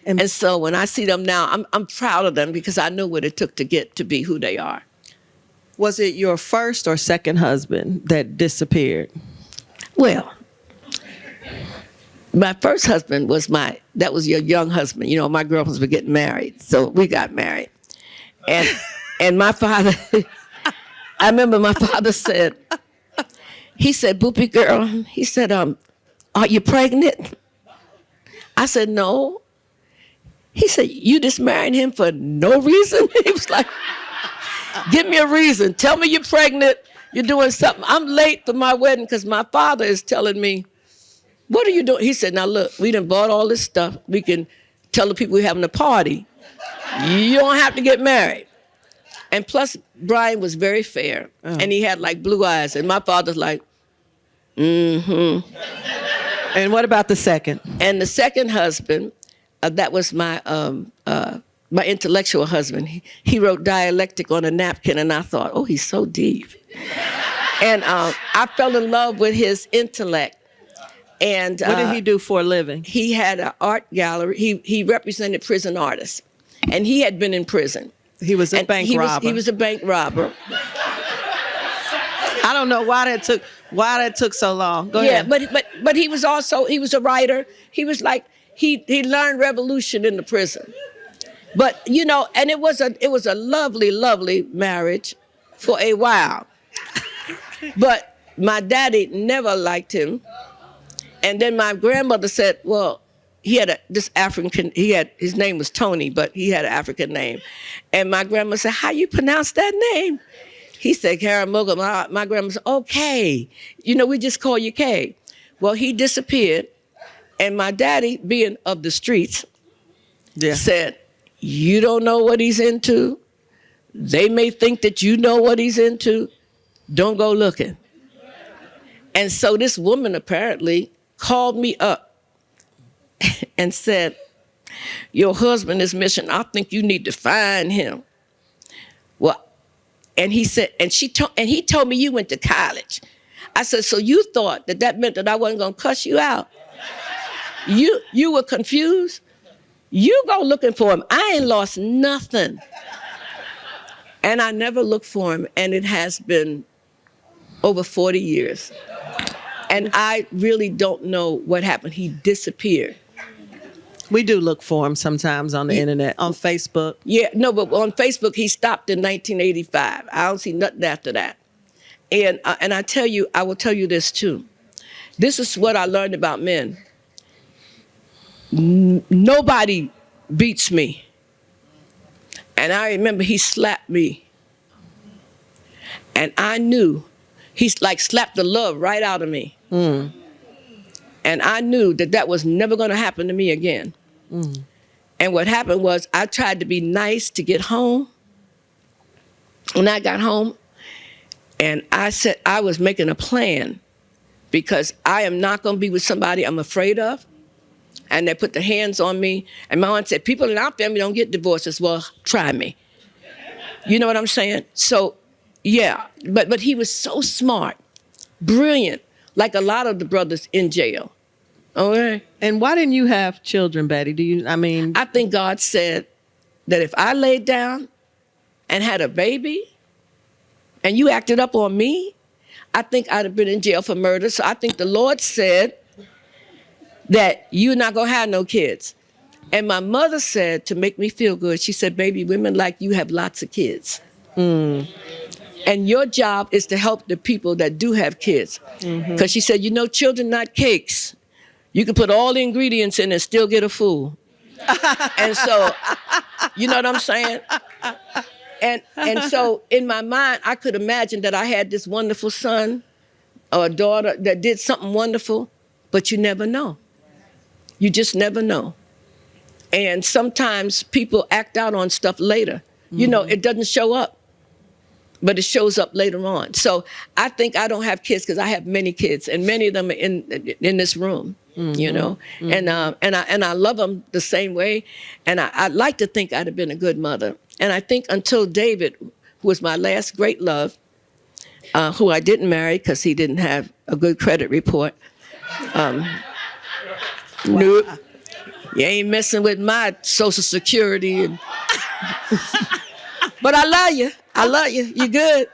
And so when I see them now, I'm proud of them, because I know what it took to get to be who they are. Was it your first or second husband that disappeared? Well, my first husband was your young husband. My girlfriends were getting married, so we got married. And my father, I remember my father said, "Boopy girl," he said, "Are you pregnant?" I said, "No." He said, "You just married him for no reason?" He was like, "Give me a reason. Tell me you're pregnant. You're doing something. I'm late for my wedding," because my father is telling me, "What are you doing?" He said, "Now look, we done bought all this stuff. We can tell the people we're having a party. You don't have to get married." And plus, Brian was very fair, and he had like blue eyes. And my father's like, And what about the second? And the second husband, that was my intellectual husband. He wrote dialectic on a napkin, and I thought, oh, he's so deep. And I fell in love with his intellect. And what did he do for a living? He had an art gallery. He represented prison artists, and he had been in prison. He was a bank robber. He was a bank robber. I don't know why that took so long. Go ahead. But he was a writer. He was like he learned revolution in the prison. But and it was a lovely, lovely marriage for a while. But my daddy never liked him. And then my grandmother said, well, he had his name was Tony, but he had an African name. And my grandma said, how you pronounce that name? He said, Karamoga. My grandma said, okay. We just call you Kay. Well, he disappeared. And my daddy, being of the streets, said, you don't know what he's into. They may think that you know what he's into. Don't go looking. And so this woman apparently called me up and said, your husband is missing. I think you need to find him. And he said, and he told me you went to college. I said, so you thought that meant that I wasn't gonna cuss you out? You were confused? You go looking for him. I ain't lost nothing. And I never looked for him, and it has been over 40 years. And I really don't know what happened. He disappeared. We do look for him sometimes on the internet, on Facebook. Yeah, no, but on Facebook, he stopped in 1985. I don't see nothing after that. And I will tell you this too. This is what I learned about men. Nobody beats me. And I remember he slapped me. And I knew he's like slapped the love right out of me. Mm. And I knew that was never going to happen to me again. Mm. And what happened was I tried to be nice to get home. When I got home, and I said I was making a plan because I am not going to be with somebody I'm afraid of. And they put their hands on me. And my aunt said, people in our family don't get divorces. Well, try me. You know what I'm saying? So, yeah. But he was so smart, brilliant, like a lot of the brothers in jail. Okay? And why didn't you have children, Betty? I think God said that if I laid down and had a baby and you acted up on me, I think I'd have been in jail for murder. So I think the Lord said that you're not going to have no kids. And my mother said, to make me feel good, she said, baby, women like you have lots of kids. Mm. And your job is to help the people that do have kids. Because she said, children not cakes. You can put all the ingredients in and still get a fool. And so, you know what I'm saying? And so in my mind, I could imagine that I had this wonderful son or a daughter that did something wonderful, but you never know. You just never know. And sometimes people act out on stuff later. Mm-hmm. It doesn't show up, but it shows up later on. So I think I don't have kids because I have many kids, and many of them are in this room. Mm-hmm. And I love them the same way. And I'd like to think I'd have been a good mother. And I think until David, who was my last great love, who I didn't marry because he didn't have a good credit report. Nope. You ain't messing with my Social Security. But I love you. I love you. You good.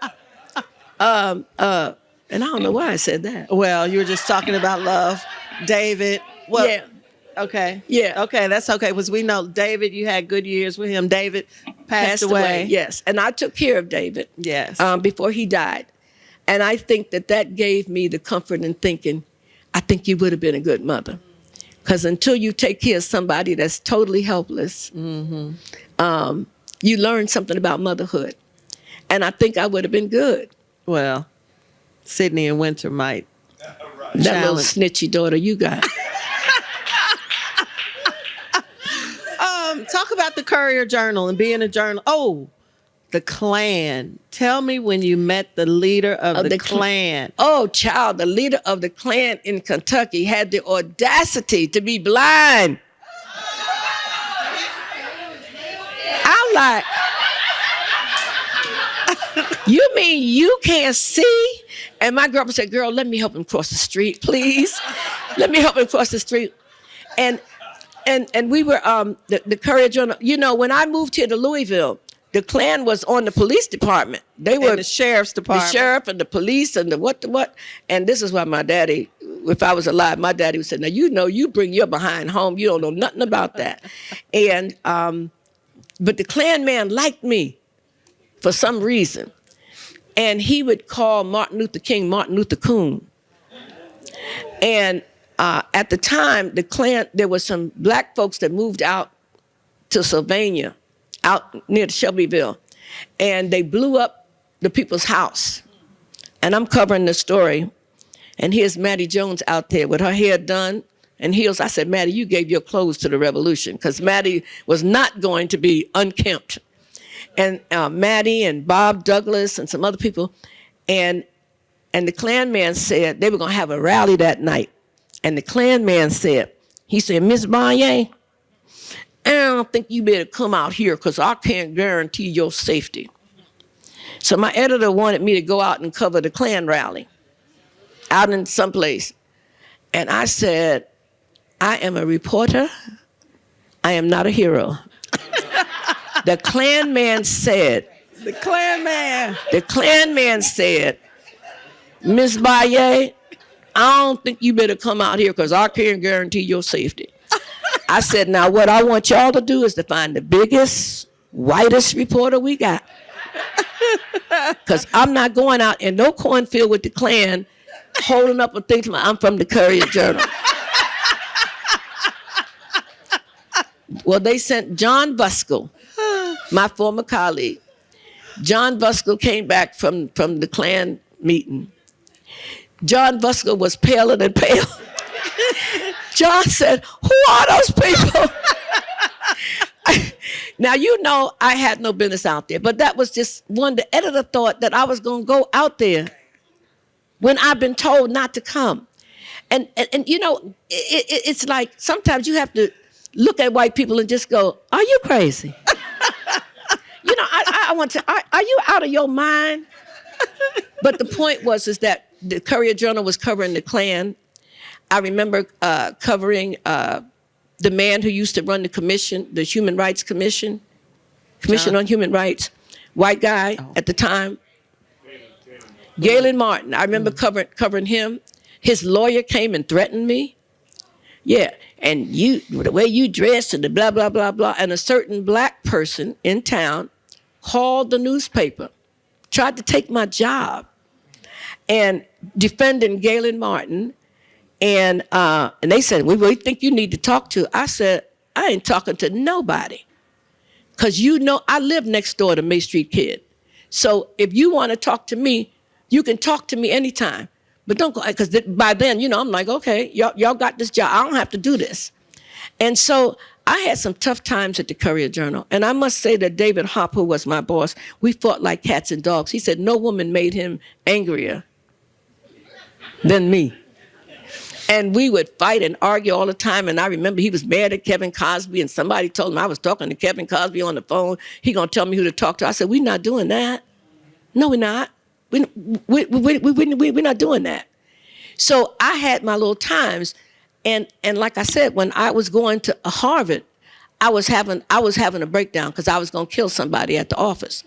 And I don't know why I said that. Well, you were just talking about love. David. Well, yeah. Okay. Yeah. Okay, that's okay. Because we know David, you had good years with him. David passed away. Yes. And I took care of David. Yes. Before he died. And I think that gave me the comfort in thinking, I think you would have been a good mother. Because until you take care of somebody that's totally helpless, mm-hmm. You learn something about motherhood. And I think I would have been good. Well, Sydney and Winter might. That little snitchy daughter you got. Talk about the Courier Journal and being a journal. Oh, the Klan. Tell me when you met the leader of the Klan. Oh, child, the leader of the Klan in Kentucky had the audacity to be blind. I'm like, you mean you can't see? And my girlfriend said, girl, let me help him cross the street, please. Let me help him cross the street. And we were, the Courier Journal, when I moved here to Louisville, the Klan was on the police department. They were the sheriff's department. The sheriff and the police and the what. And this is why my daddy, if I was alive, my daddy would say, now, you bring your behind home. You don't know nothing about that. And, but the Klan man liked me for some reason. And he would call Martin Luther King, Martin Luther Coon. And at the time, the Klan, there were some black folks that moved out to Sylvania, out near Shelbyville, and they blew up the people's house. And I'm covering the story, and here's Maddie Jones out there with her hair done and heels. I said, Maddie, you gave your clothes to the revolution, because Maddie was not going to be unkempt. And Maddie and Bob Douglas and some other people, and the Klan man said they were going to have a rally that night. And the Klan man said, Miss Baye, I don't think you better come out here because I can't guarantee your safety. So my editor wanted me to go out and cover the Klan rally out in someplace. And I said, I am a reporter. I am not a hero. The Klan man said, The Klan man said, Miss Baye, I don't think you better come out here because I can't guarantee your safety. I said, now what I want y'all to do is to find the biggest, whitest reporter we got. Because I'm not going out in no cornfield with the Klan holding up a thing to I'm from the Courier-Journal. Well, they sent John Buskell, my former colleague. John Buskell came back from the Klan meeting. John Buskell was paler than pale. John said, who are those people? Now, you know, I had no business out there, but that was just one. The editor thought that I was going to go out there when I've been told not to come. And you know, it's like sometimes you have to look at white people and just go, are you crazy? You know, I want to, are you out of your mind? But the point was is that the Courier-Journal was covering the Klan. I remember covering the man who used to run the commission, the Human Rights Commission on Human Rights, white guy at the time, Galen Martin. I remember covering him. His lawyer came and threatened me. Yeah, and you, the way you dress and the blah, blah, blah, blah. And a certain black person in town called the newspaper, tried to take my job, and defending Galen Martin. And they said, we think you need to talk to. I said, I ain't talking to nobody. Because you know, I live next door to May Street Kid. So if you want to talk to me, you can talk to me anytime. But don't go, because by then, you know, I'm like, okay, y'all got this job. I don't have to do this. And so I had some tough times at the Courier-Journal. And I must say that David Hopp, who was my boss, we fought like cats and dogs. He said no woman made him angrier than me. And we would fight and argue all the time. And I remember he was mad at Kevin Cosby, and somebody told him I was talking to Kevin Cosby on the phone. He gonna tell me who to talk to. I said, we're not doing that. No, we're not. We're not doing that. So I had my little times. And like I said, when I was going to Harvard, I was having a breakdown because I was gonna kill somebody at the office.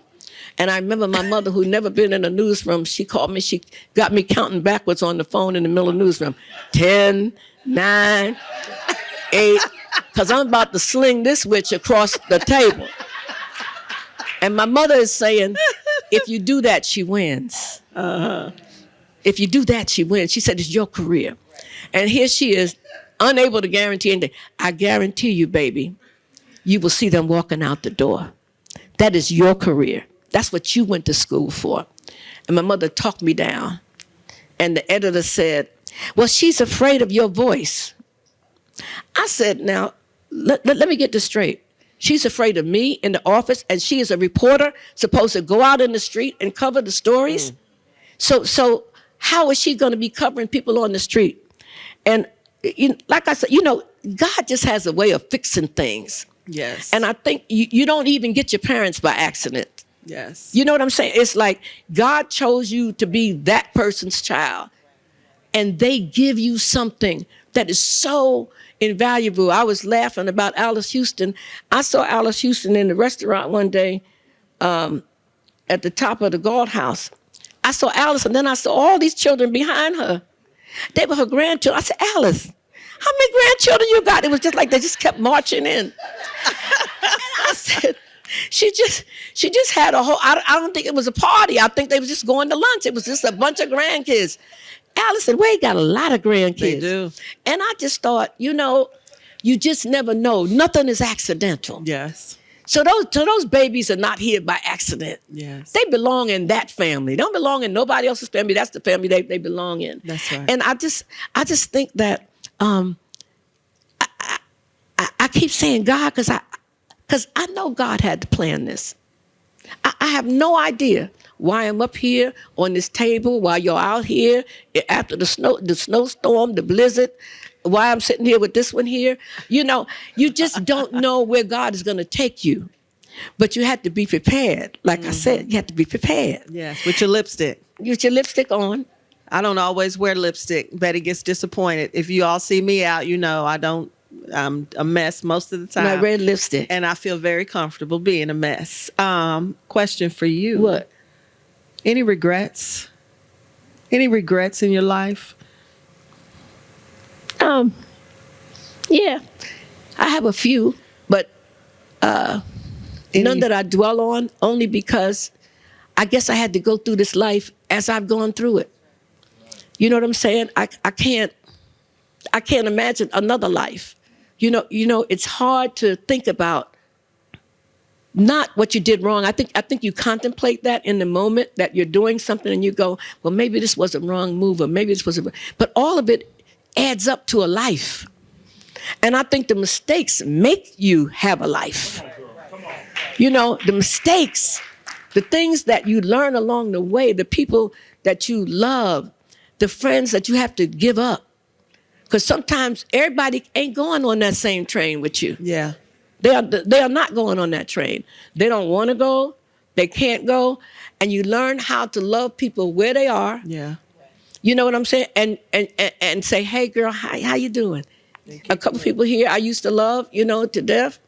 And I remember my mother, who'd never been in a newsroom, she called me, she got me counting backwards on the phone in the middle of the newsroom. 10, 9, 8, because I'm about to sling this witch across the table. And my mother is saying, if you do that, she wins. If you do that, she wins. She said, it's your career. And here she is, unable to guarantee anything. I guarantee you, baby, you will see them walking out the door. That is your career. That's what you went to school for. And my mother talked me down. And the editor said, well, she's afraid of your voice. I said, now, let me get this straight. She's afraid of me in the office, and she is a reporter supposed to go out in the street and cover the stories? So how is she going to be covering people on the street? And like I said, you know, God just has a way of fixing things. Yes. And I think you don't even get your parents by accident. Yes. You know what I'm saying? It's like God chose you to be that person's child, and they give you something that is so invaluable. I was laughing about Alice Houston. I saw Alice Houston in the restaurant one day at the top of the Galt House. I saw Alice, and then I saw all these children behind her. They were her grandchildren. I said, Alice, how many grandchildren you got? It was just like they just kept marching in. And I said, she just had a whole, I don't think it was a party. I think they was just going to lunch. It was just a bunch of grandkids. Alice and Wade got a lot of grandkids. They do. And I just thought, you know, you just never know. Nothing is accidental. Yes. So those babies are not here by accident. Yes. They belong in that family. They don't belong in nobody else's family. That's the family they belong in. That's right. And I just think that I keep saying God because I know God had to plan this. I have no idea why I'm up here on this table, while you're out here after the snowstorm, the blizzard, why I'm sitting here with this one here. You know, you just don't know where God is going to take you. But you had to be prepared. Like I said, you had to be prepared. Yes, with your lipstick. With your lipstick on. I don't always wear lipstick. Betty gets disappointed. If you all see me out, you know I don't. I'm a mess most of the time. My red lipstick. And I feel very comfortable being a mess. Question for you. What? Any regrets? Any regrets in your life? Yeah, I have a few, but none that I dwell on, only because I guess I had to go through this life as I've gone through it. You know what I'm saying? I can't imagine another life. You know, it's hard to think about not what you did wrong. I think you contemplate that in the moment that you're doing something and you go, well, maybe this was a wrong move, or maybe this was but all of it adds up to a life. And I think the mistakes make you have a life. You know, the mistakes, the things that you learn along the way, the people that you love, the friends that you have to give up. Because sometimes everybody ain't going on that same train with you. Yeah. They are not going on that train. They don't want to go. They can't go. And you learn how to love people where they are. Yeah. You know what I'm saying? And say, hey, girl, how you doing? A couple people here I used to love, you know, to death.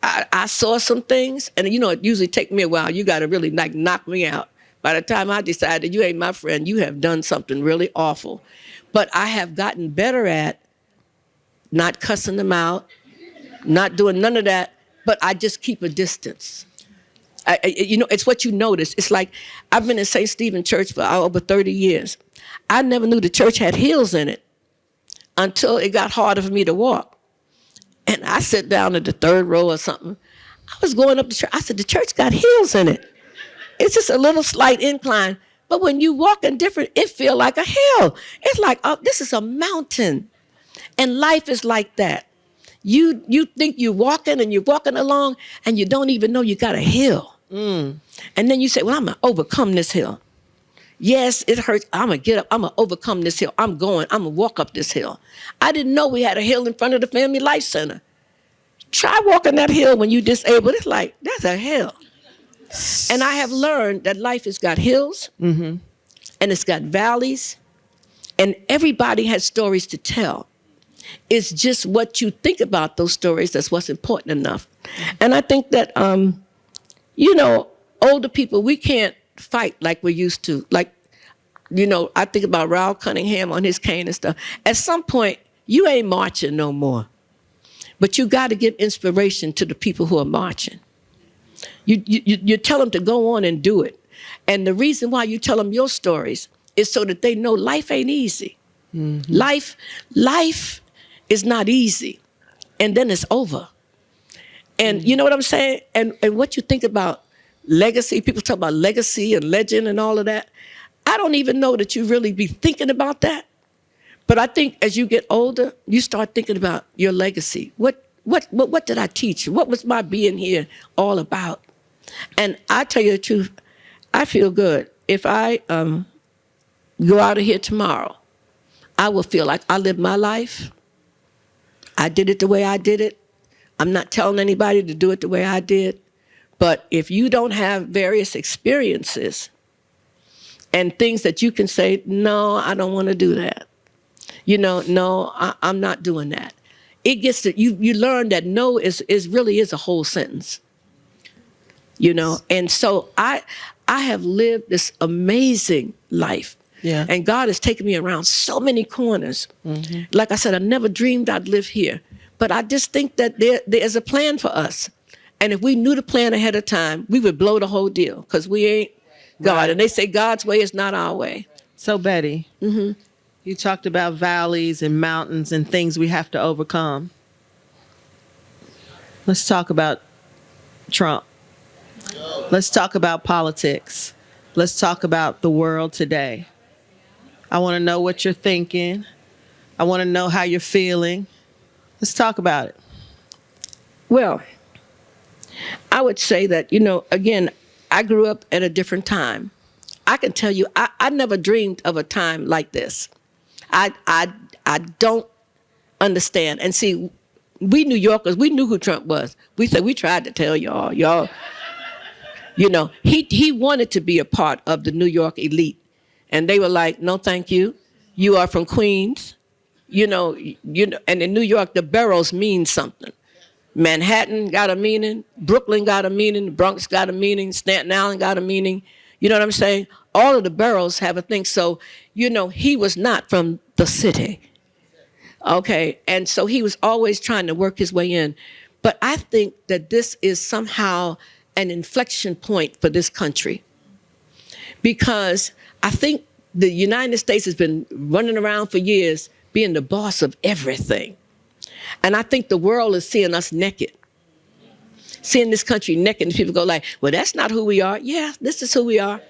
I saw some things, and, you know, it usually take me a while. You got to really like knock me out. By the time I decided you ain't my friend, you have done something really awful. But I have gotten better at not cussing them out, not doing none of that, but I just keep a distance. You know, it's what you notice. It's like I've been in St. Stephen Church for over 30 years. I never knew the church had hills in it until it got harder for me to walk. And I sat down at the third row or something. I was going up the church. I said, the church got hills in it. It's just a little slight incline. But when you walk in different, it feel like a hill. It's like, oh, this is a mountain. And life is like that. You think you're walking along and you don't even know you got a hill. And then you say, well, I'm going to overcome this hill. Yes, it hurts. I'm going to get up. I'm going to overcome this hill. I'm going to walk up this hill. I didn't know we had a hill in front of the Family Life Center. Try walking that hill when you're disabled. It's like, that's a hill. And I have learned that life has got hills and it's got valleys, and everybody has stories to tell. It's just what you think about those stories that's what's important enough. And I think that, you know, older people, we can't fight like we used to. Like, you know, I think about Raul Cunningham on his cane and stuff. At some point, you ain't marching no more. But you got to give inspiration to the people who are marching. You tell them to go on and do it. And the reason why you tell them your stories is so that they know life ain't easy. Life is not easy. And then it's over. And you know what I'm saying? And what you think about legacy, people talk about legacy and legend and all of that. I don't even know that you really be thinking about that. But I think as you get older, you start thinking about your legacy. What did I teach? What was my being here all about? And I tell you the truth, I feel good. If I go out of here tomorrow, I will feel like I lived my life. I did it the way I did it. I'm not telling anybody to do it the way I did. But if you don't have various experiences and things that you can say, no, I don't want to do that. You know, no, I'm not doing that. It gets to, you learn that no is really a whole sentence. You know, and so I have lived this amazing life. Yeah. And God has taken me around so many corners. Like I said, I never dreamed I'd live here. But I just think that there is a plan for us. And if we knew the plan ahead of time, we would blow the whole deal, because we ain't God. Right. And they say God's way is not our way. So, Betty, you talked about valleys and mountains and things we have to overcome. Let's talk about Trump. Let's talk about politics. Let's talk about the world today. I want to know what you're thinking. I want to know how you're feeling. Let's talk about it. Well, I would say that, you know, again, I grew up at a different time. I can tell you, I never dreamed of a time like this. I don't understand. And see, we New Yorkers, we knew who Trump was. We said, we tried to tell y'all, he wanted to be a part of the New York elite. And they were like, no, thank you. You are from Queens. And in New York, the boroughs mean something. Manhattan got a meaning. Brooklyn got a meaning. Bronx got a meaning. Staten Island got a meaning. You know what I'm saying? All of the boroughs have a thing. So, he was not from the city. Okay. And so he was always trying to work his way in. But I think that this is somehow an inflection point for this country. Because I think the United States has been running around for years being the boss of everything. And I think the world is seeing us naked. Seeing this country naked, and people go like, well, that's not who we are. Yeah, this is who we are.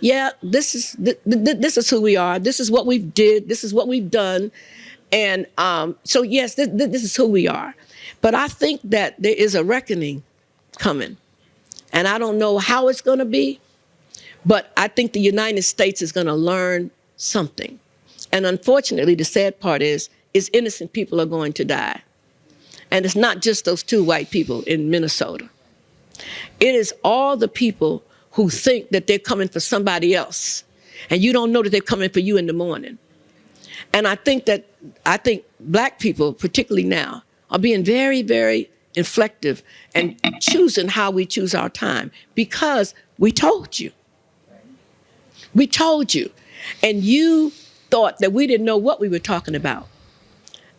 Yeah, this is who we are. This is what we've did. This is what we've done. And so, yes, this is who we are. But I think that there is a reckoning coming. And I don't know how it's going to be, but I think the United States is going to learn something. And unfortunately, the sad part is innocent people are going to die. And it's not just those 2 white people in Minnesota. It is all the people who think that they're coming for somebody else. And you don't know that they're coming for you in the morning. And I think black people, particularly now, are being very, very inflective and choosing how we choose our time, because we told you. We told you. And you thought that we didn't know what we were talking about.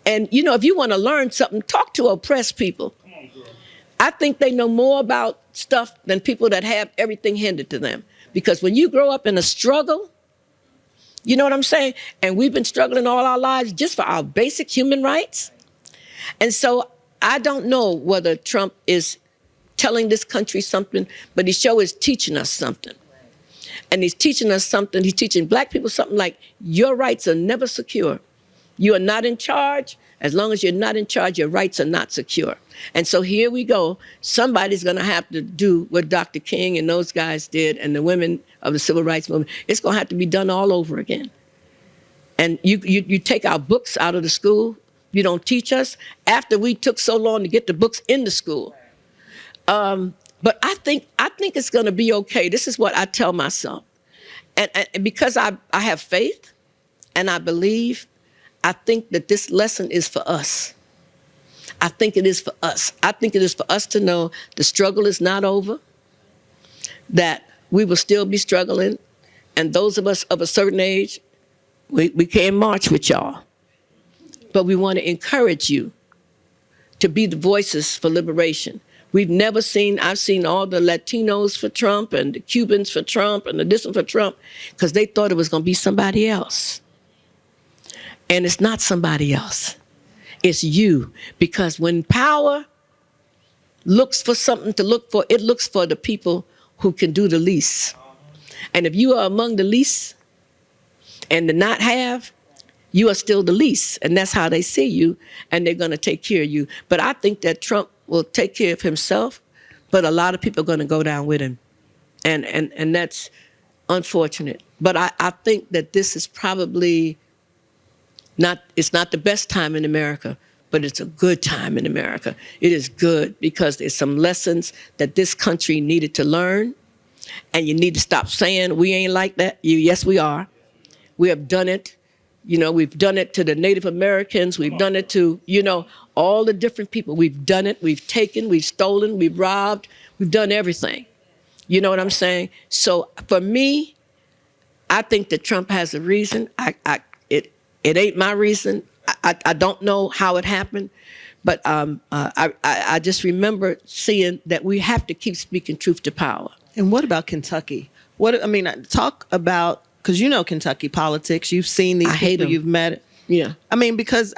And, if you want to learn something, talk to oppressed people. I think they know more about stuff than people that have everything handed to them. Because when you grow up in a struggle, you know what I'm saying? And we've been struggling all our lives just for our basic human rights. And so I don't know whether Trump is telling this country something, but he sure is teaching us something. And he's teaching us something. He's teaching black people something like, your rights are never secure. You are not in charge. As long as you're not in charge, your rights are not secure. And so here we go. Somebody's going to have to do what Dr. King and those guys did, and the women of the civil rights movement. It's going to have to be done all over again. And you take our books out of the school. You don't teach us. After we took so long to get the books in the school. But I think it's going to be okay. This is what I tell myself. And because I have faith and I believe, I think that this lesson is for us. I think it is for us. I think it is for us to know the struggle is not over, that we will still be struggling. And those of us of a certain age, we can't march with y'all. But we want to encourage you to be the voices for liberation. I've seen all the Latinos for Trump and the Cubans for Trump and the this one for Trump, because they thought it was going to be somebody else. And it's not somebody else. It's you. Because when power looks for something to look for, it looks for the people who can do the least. And if you are among the least and the not have, you are still the least. And that's how they see you, and they're going to take care of you. But I think that Trump will take care of himself, but a lot of people are going to go down with him. And that's unfortunate. But I think that this is probably it's not the best time in America, but it's a good time in America. It is good because there's some lessons that this country needed to learn, and you need to stop saying we ain't like that. Yes, we are. We have done it. We've done it to the Native Americans. We've done it to, all the different people. We've done it. We've taken, we've stolen, we've robbed. We've done everything. You know what I'm saying? So for me, I think that Trump has a reason. It ain't my reason. I don't know how it happened, but I just remember seeing that we have to keep speaking truth to power. And what about Kentucky? Talk about, because Kentucky politics. You've seen these people. You've met. Yeah. Because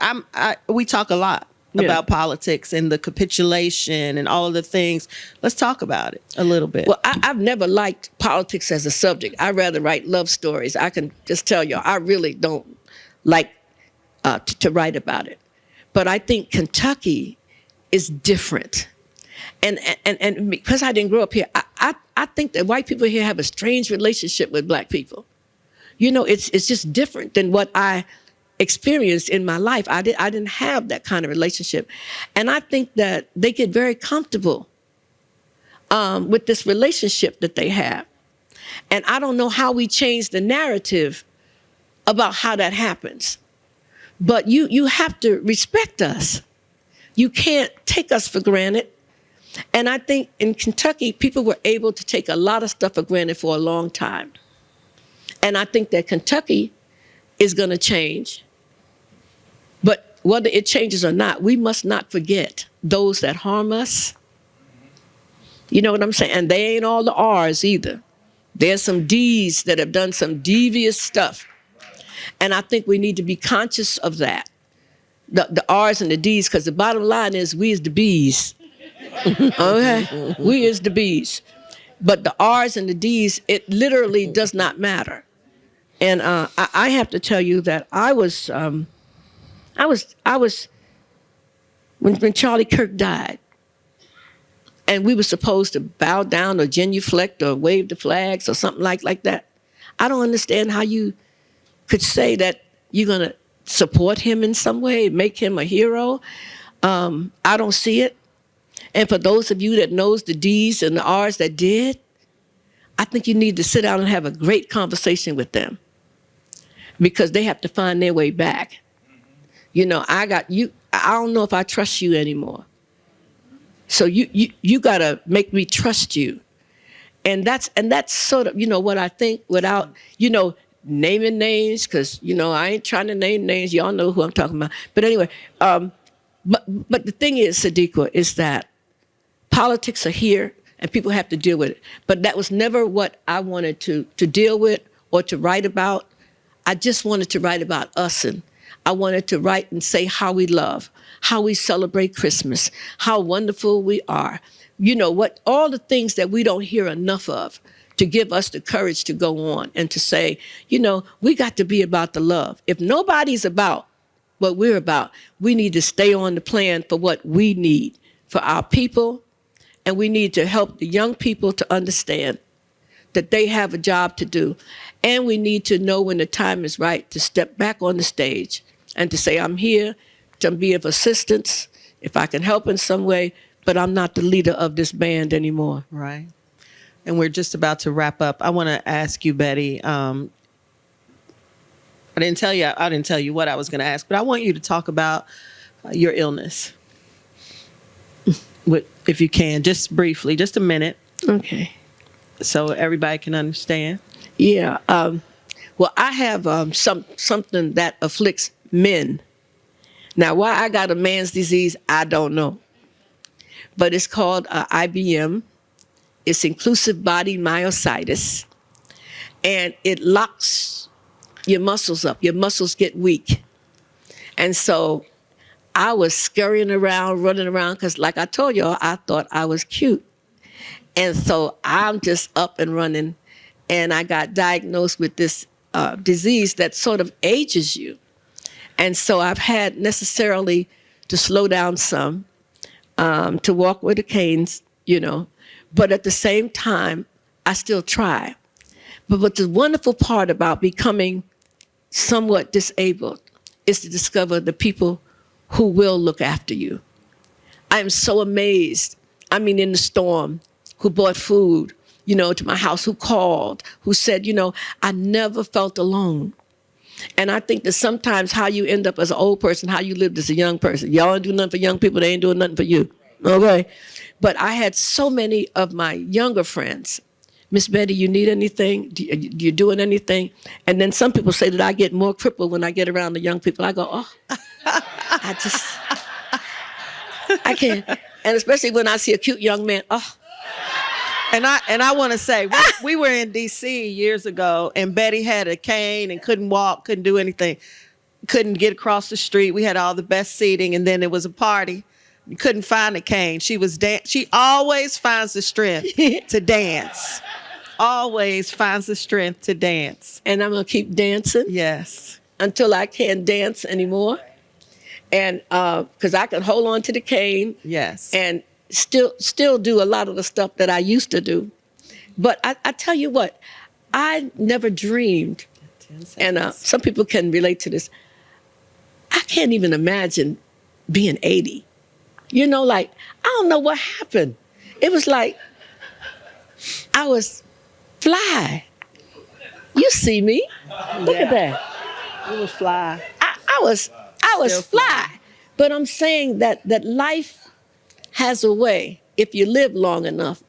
we talk a lot about politics and the capitulation and all of the things. Let's talk about it a little bit. Well, I've never liked politics as a subject. I rather write love stories. I can just tell y'all, I really don't like to write about it. But I think Kentucky is different. And because I didn't grow up here, I think that white people here have a strange relationship with black people. It's just different than what I experienced in my life. I didn't have that kind of relationship. And I think that they get very comfortable with this relationship that they have. And I don't know how we change the narrative about how that happens. But you have to respect us. You can't take us for granted. And I think in Kentucky, people were able to take a lot of stuff for granted for a long time. And I think that Kentucky is going to change. But whether it changes or not, we must not forget those that harm us. You know what I'm saying? And they ain't all the R's either. There's some D's that have done some devious stuff. And I think we need to be conscious of that. The R's and the D's, because the bottom line is we is the B's. Okay? We is the B's. But the R's and the D's, it literally does not matter. And I have to tell you that I was when Charlie Kirk died, and we were supposed to bow down or genuflect or wave the flags or something like that. I don't understand how you could say that you're going to support him in some way, make him a hero. I don't see it. And for those of you that knows the D's and the R's that did, I think you need to sit down and have a great conversation with them, because they have to find their way back. You know, I don't know if I trust you anymore. So you got to make me trust you. And that's sort of, what I think, without, naming names, because, I ain't trying to name names. Y'all know who I'm talking about. But anyway, but the thing is, Sadiqa, is that politics are here and people have to deal with it. But that was never what I wanted to deal with or to write about. I just wanted to write about us, and I wanted to write and say how we love, how we celebrate Christmas, how wonderful we are. All the things that we don't hear enough of, to give us the courage to go on and to say, we got to be about the love. If nobody's about what we're about, we need to stay on the plan for what we need for our people. And we need to help the young people to understand that they have a job to do. And we need to know when the time is right to step back on the stage and to say, I'm here to be of assistance if I can help in some way, but I'm not the leader of this band anymore. Right. And we're just about to wrap up. I want to ask you, Betty, I didn't tell you what I was going to ask, but I want you to talk about your illness. If you can, just briefly, just a minute. Okay. So everybody can understand. Yeah. Well, I have something that afflicts men. Now, why I got a man's disease, I don't know. But it's called IBM. It's inclusive body myositis. And it locks your muscles up. Your muscles get weak. And so I was scurrying around, running around, because like I told y'all, I thought I was cute. And so I'm just up and running. And I got diagnosed with this disease that sort of ages you. And so I've had necessarily to slow down some, to walk with the canes, But at the same time, I still try. But the wonderful part about becoming somewhat disabled is to discover the people who will look after you. I am so amazed. I mean, in the storm, who brought food, to my house, who called, who said, I never felt alone. And I think that sometimes how you end up as an old person, how you lived as a young person. Y'all ain't do nothing for young people, they ain't doing nothing for you. Okay? But I had so many of my younger friends. Miss Betty, you need anything? You doing anything? And then some people say that I get more crippled when I get around the young people. I go, I can't. And especially when I see a cute young man, And I want to say, we were in D.C. years ago, and Betty had a cane and couldn't walk, couldn't do anything, couldn't get across the street. We had all the best seating, and then there was a party. You couldn't find a cane. She always finds the strength to dance. Always finds the strength to dance. And I'm going to keep dancing. Yes. Until I can't dance anymore. And because I can hold on to the cane. Yes. And still do a lot of the stuff that I used to do. But I tell you what, I never dreamed, and some people can relate to this, can't even imagine being 80. You know, like, I don't know what happened. It was like I was fly. You see me? Look at that. You was fly. I was Still fly. fly. But I'm saying that life has a way if you live long enough.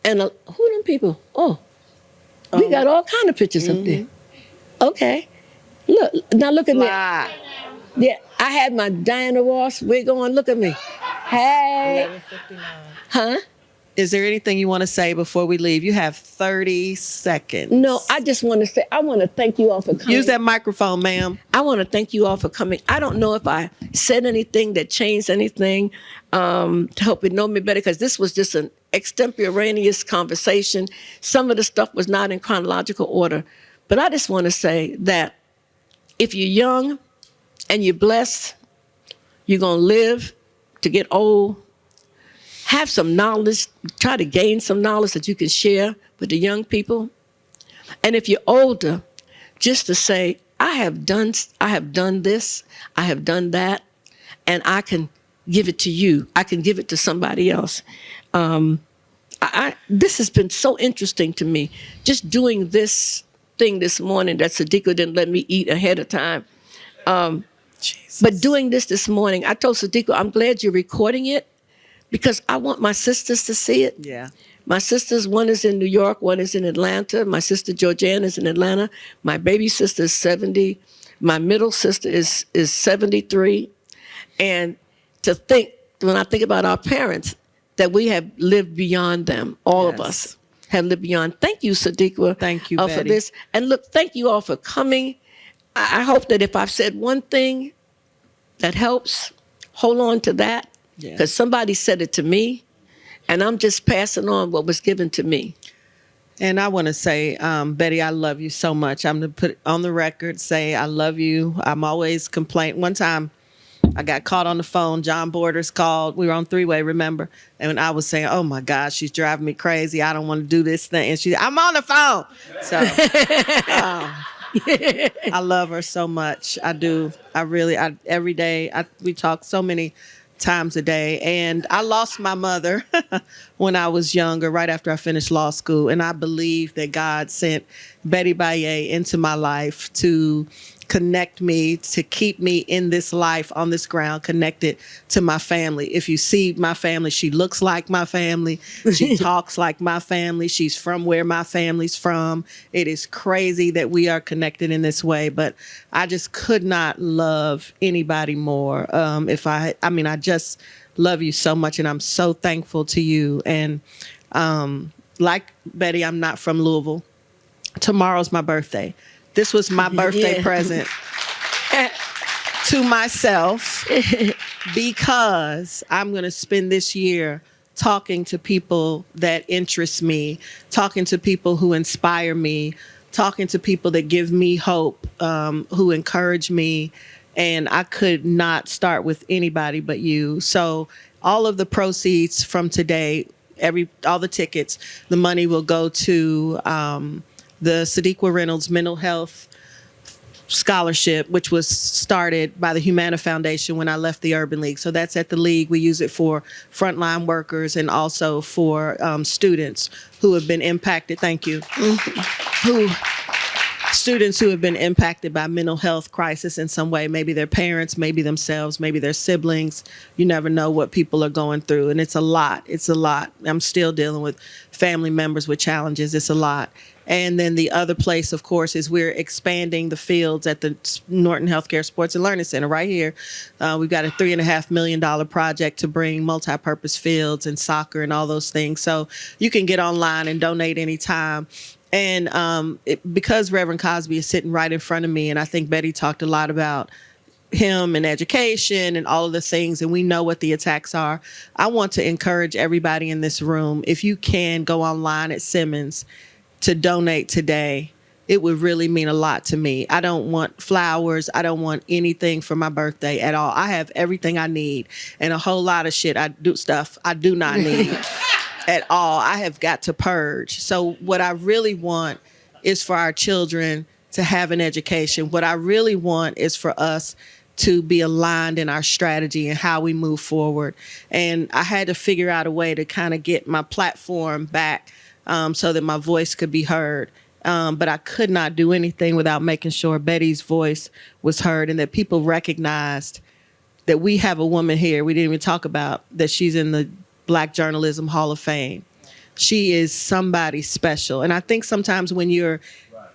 And who them people? Oh, we got all kind of pictures up there. Okay. Look at me. Fly. Yeah, I had my Diana Ross wig on. Look at me. Hey. 11:59. Huh? Is there anything you want to say before we leave? You have 30 seconds. No, I just want to say, I want to thank you all for coming. Use that microphone, ma'am. I want to thank you all for coming. I don't know if I said anything that changed anything to help you know me better, because this was just an extemporaneous conversation. Some of the stuff was not in chronological order. But I just want to say that if you're young and you're blessed, you're going to live to get old. Have some knowledge, try to gain some knowledge that you can share with the young people. And if you're older, just to say, I have done this, I have done that, and I can give it to you. I can give it to somebody else. This has been so interesting to me, just doing this thing this morning that Sadiqa didn't let me eat ahead of time. But doing this morning, I told Sadiqa, I'm glad you're recording it, because I want my sisters to see it. Yeah. My sisters, one is in New York, one is in Atlanta. My sister Georgianne is in Atlanta. My baby sister is 70. My middle sister is 73. And to think, when I think about our parents, that we have lived beyond them, all of us have lived beyond. Thank you, Sadiqa. Thank you, for Betty. this. And look, thank you all for coming. I hope that if I've said one thing that helps, hold on to that. Because somebody said it to me, and I'm just passing on what was given to me. And I want to say, Betty, I love you so much. I'm going to put it on the record, say I love you. I'm always complaining. One time, I got caught on the phone. John Borders called. We were on thray, remember? And I was saying, oh, my God, she's driving me crazy. I don't want to do this thing. And I'm on the phone. So I love her so much. I do. Every day, we talk so many times a day. And I lost my mother when I was younger, right after I finished law school. And I believe that God sent Betty Baye into my life to connect me, to keep me in this life, on this ground, connected to my family. If you see my family, she looks like my family. She talks like my family. She's from where my family's from. It is crazy that we are connected in this way, but I just could not love anybody more. I just love you so much, and I'm so thankful to you. And like Betty, I'm not from Louisville. Tomorrow's my birthday. This was my birthday present to myself, because I'm going to spend this year talking to people that interest me, talking to people who inspire me, talking to people that give me hope, who encourage me. And I could not start with anybody but you. So all of the proceeds from today, all the tickets, the money will go to the Sadiqa Reynolds Mental Health Scholarship, which was started by the Humana Foundation when I left the Urban League. So that's at the League. We use it for frontline workers and also for students who have been impacted. Thank you. Students who have been impacted by mental health crisis in some way, maybe their parents, maybe themselves, maybe their siblings. You never know what people are going through. And it's a lot. It's a lot. I'm still dealing with family members with challenges. It's a lot. And then the other place, of course, is we're expanding the fields at the Norton Healthcare Sports and Learning Center right here. We've got a $3.5 million project to bring multi-purpose fields and soccer and all those things. So you can get online and donate anytime. And because Reverend Cosby is sitting right in front of me, and I think Betty talked a lot about him and education and all of the things, and we know what the attacks are, I want to encourage everybody in this room, if you can go online at Simmons to donate today. It would really mean a lot to me. I don't want flowers. I don't want anything for my birthday at all. I have everything I need and a whole lot of stuff I do not need at all. I have got to purge. So what I really want is for our children to have an education. What I really want is for us to be aligned in our strategy and how we move forward. And I had to figure out a way to kind of get my platform back so that my voice could be heard. But I could not do anything without making sure Betty's voice was heard and that people recognized that we have a woman here. We didn't even talk about that she's in the Black Journalism Hall of Fame. She is somebody special. And I think sometimes when you're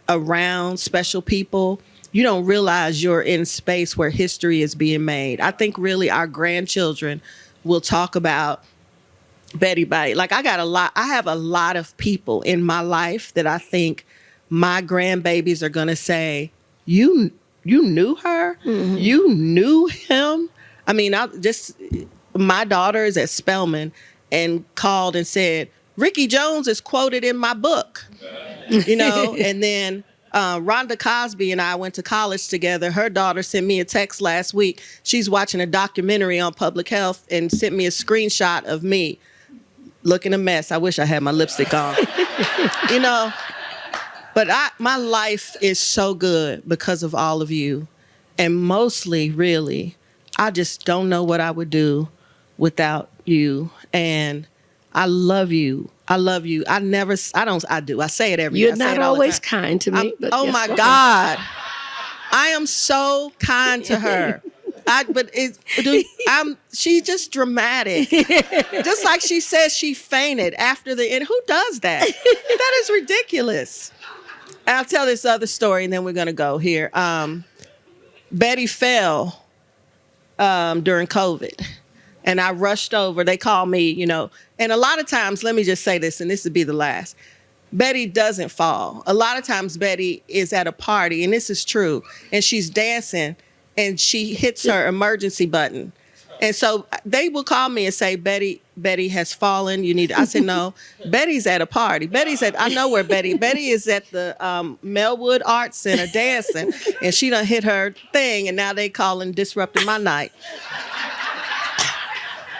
around special people, you don't realize you're in space where history is being made. I think really our grandchildren will talk about Betty Baye. Like I have a lot of people in my life that I think my grandbabies are going to say, you knew her? Mm-hmm. You knew him? I mean, my daughter is at Spelman and called and said, Ricky Jones is quoted in my book, and then Rhonda Cosby and I went to college together. Her daughter sent me a text last week. She's watching a documentary on public health and sent me a screenshot of me looking a mess. I wish I had my lipstick on, But my life is so good because of all of you. And mostly, really, I just don't know what I would do without you. And I love you. I love you. I do. I say it every day. You're not always kind to me. Oh my God. I am so kind to her. She's just dramatic. Just like she says she fainted after the end. Who does that? That is ridiculous. I'll tell this other story and then we're going to go here. Betty fell during COVID and I rushed over. They called me, and a lot of times, let me just say this, and this would be the last. Betty doesn't fall. A lot of times Betty is at a party, and this is true, and she's dancing and she hits her emergency button. And so they will call me and say, Betty has fallen. I said, no, Betty's at a party. I know where Betty is at the Melwood Arts Center dancing, and she done hit her thing, and now they calling disrupting my night.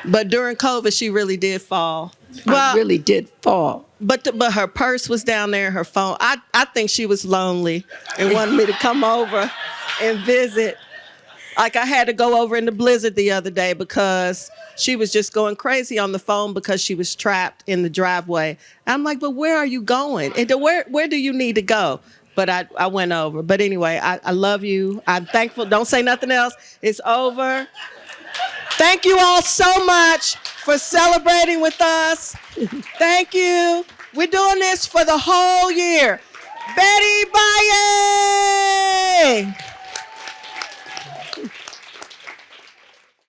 But during COVID, she really did fall. I really did fall. But her purse was down there, her phone. I think she was lonely and wanted me to come over and visit. Like I had to go over in the blizzard the other day because she was just going crazy on the phone because she was trapped in the driveway. I'm like, but where are you going? And where do you need to go? But I went over. But anyway, I love you. I'm thankful. Don't say nothing else. It's over. Thank you all so much for celebrating with us. Thank you. We're doing this for the whole year. Betty Baye!